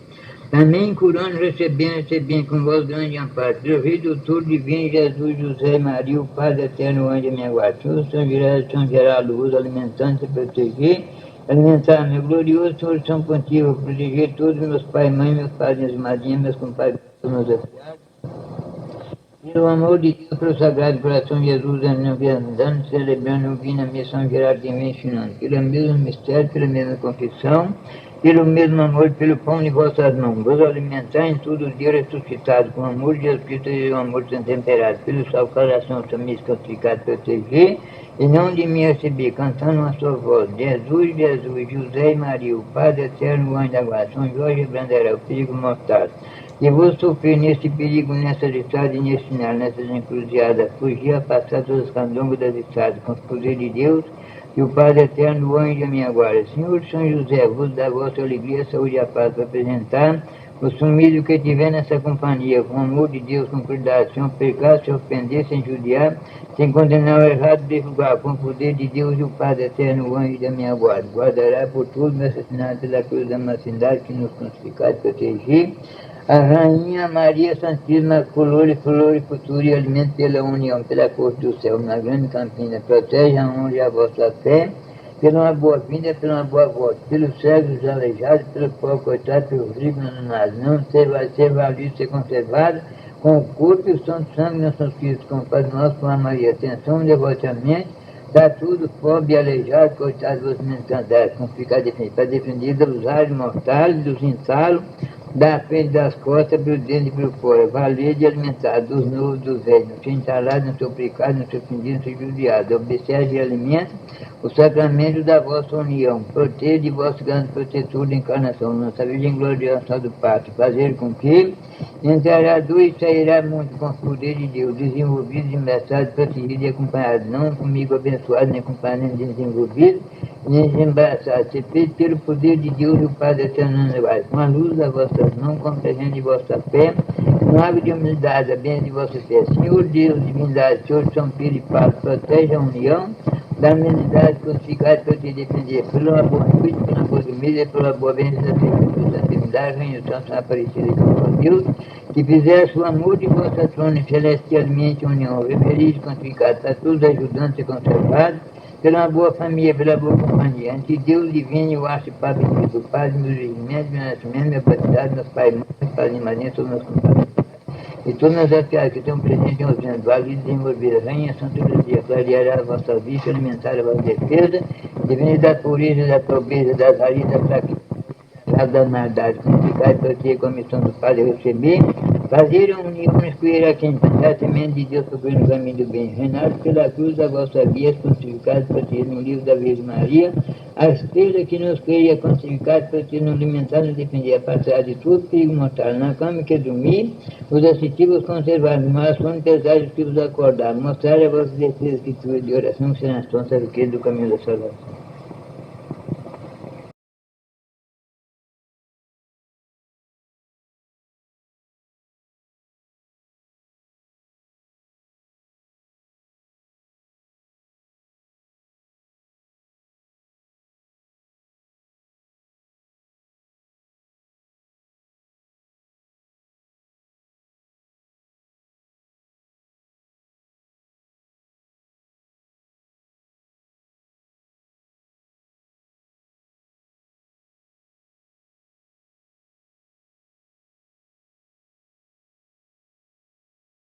Também curando, recebendo com voz grande amparo, pelo Rei Doutor Divino Jesus, José, Maria, o Padre Eterno, anjo da minha guarda, São Geraldo, luz alimentando e proteger, alimentar meu glorioso Senhor São Pontífice, proteger todos meus pais, mãe, meus padrinhos, minhas madrinhas, meus compadres, meus afilhados. Pelo amor de Deus, pelo Sagrado Coração de Jesus, andando, celebrando, ouvindo a missão geral que vem ensinando, pelo mesmo mistério, pela mesma confissão, pelo mesmo amor, pelo pão de vossas mãos, vos alimentar em todo dia ressuscitado, com o amor de Jesus Cristo e o amor sem temperado, pelo seu coração também santificado, proteger, e não de mim receber, cantando a sua voz, Jesus, Jesus, José e Maria, o Padre Eterno, o anjo da guarda, São Jorge Brandará, o perigo mortal, que vos sofrer nesse perigo, nessa estrada e nesse sinal, nessas encruzilhadas, fugir, afastar todos os candongos das estradas, com o poder de Deus, e o Padre Eterno, o anjo da minha guarda. Senhor São José, vos dá a vossa alegria, saúde e a paz para apresentar O sumido que tiver nessa companhia, com amor de Deus, com cuidado, sem pecar, sem ofender, sem judiar, sem condenar o errado desse lugar, com o poder de Deus e o Padre Eterno, o anjo da minha guarda. Guardará por tudo, me assassinado pela cruz da mocidade, que nos crucificado e proteger. A Rainha Maria Santíssima, color e futura e alimento pela união, pela corte do céu, na grande campina, protege a honra e a vossa fé, pela uma boa vinda, pela uma boa volta, pelos cegos, os aleijados, pelos pobres coitados, pelos ricos, não ser valido, ser conservado, com o corpo e o santo sangue de nossos filhos, com o Pai nosso, com a Maria, atenção e devotamente, dá tudo, pobre, aleijado, coitado, vos cansados, com ficar defendido, para defender dos raios mortais, dos ensalos, da frente das costas, pelo dentro e pelo fora, valer de alimentar, dos novos, dos velhos, não ser entalado, não ser obrigado, não ser ofendido, não ser judiado, observe e alimenta o sacramento da vossa união, proteja de vosso grande protetor de encarnação, nossa Virgem gloriosa do Pátrio, fazer com que entrará e sairá muito com o poder de Deus, desenvolvido, embaraçado, protegido e acompanhado, não comigo abençoado, nem acompanhado, nem desenvolvido, nem desembaraçado, ser feito pelo poder de Deus e o Padre Eterno, com a luz da vossa mão, com o presente de vossa fé, com água de humildade, a bênção de vossa fé. Senhor Deus, divindade, Senhor São Pedro e Padre, protege a união da humanidade crucificada para te defender, pela boa noite, pela boa dormida, pela boa bênção da divindade, Rainha do Santo Aparecida e com Deus, que fizesse o amor de vossa trone celestialmente união, feliz e crucificado, para todos ajudantes e conservados, pela boa família, pela boa companhia, ante Deus divino, eu acho Pai bendito, Pai, meu regimento, meu nascimento, minha batizado, meus pais, mães, Pai e Maria, todos meus compadres. E todas as atividades que estão presentes em ouvindo, vale e desenvolver, Rainha Santa Luzia, clareará a vossa vista, alimentar a vossa defesa, divinidade pureza, da pobreza, das raízes, da fraqueza, da maldade, crucificado para ti, com a missão do Padre receber, fazer a união, escolher a quem plantar a semente de Deus para no caminho do bem, reinar pela cruz da vossa via, crucificado para ti no livro da Virgem Maria, a estrela que nos queria crucificado para ti nos alimentar, nos defender, a passar de tudo perigo mortal, na cama que dormir, os assistivos conservar, mas sono pesados que vos acordar, mostrar a vossa defesa, escritura de oração, que será a do caminho da salvação.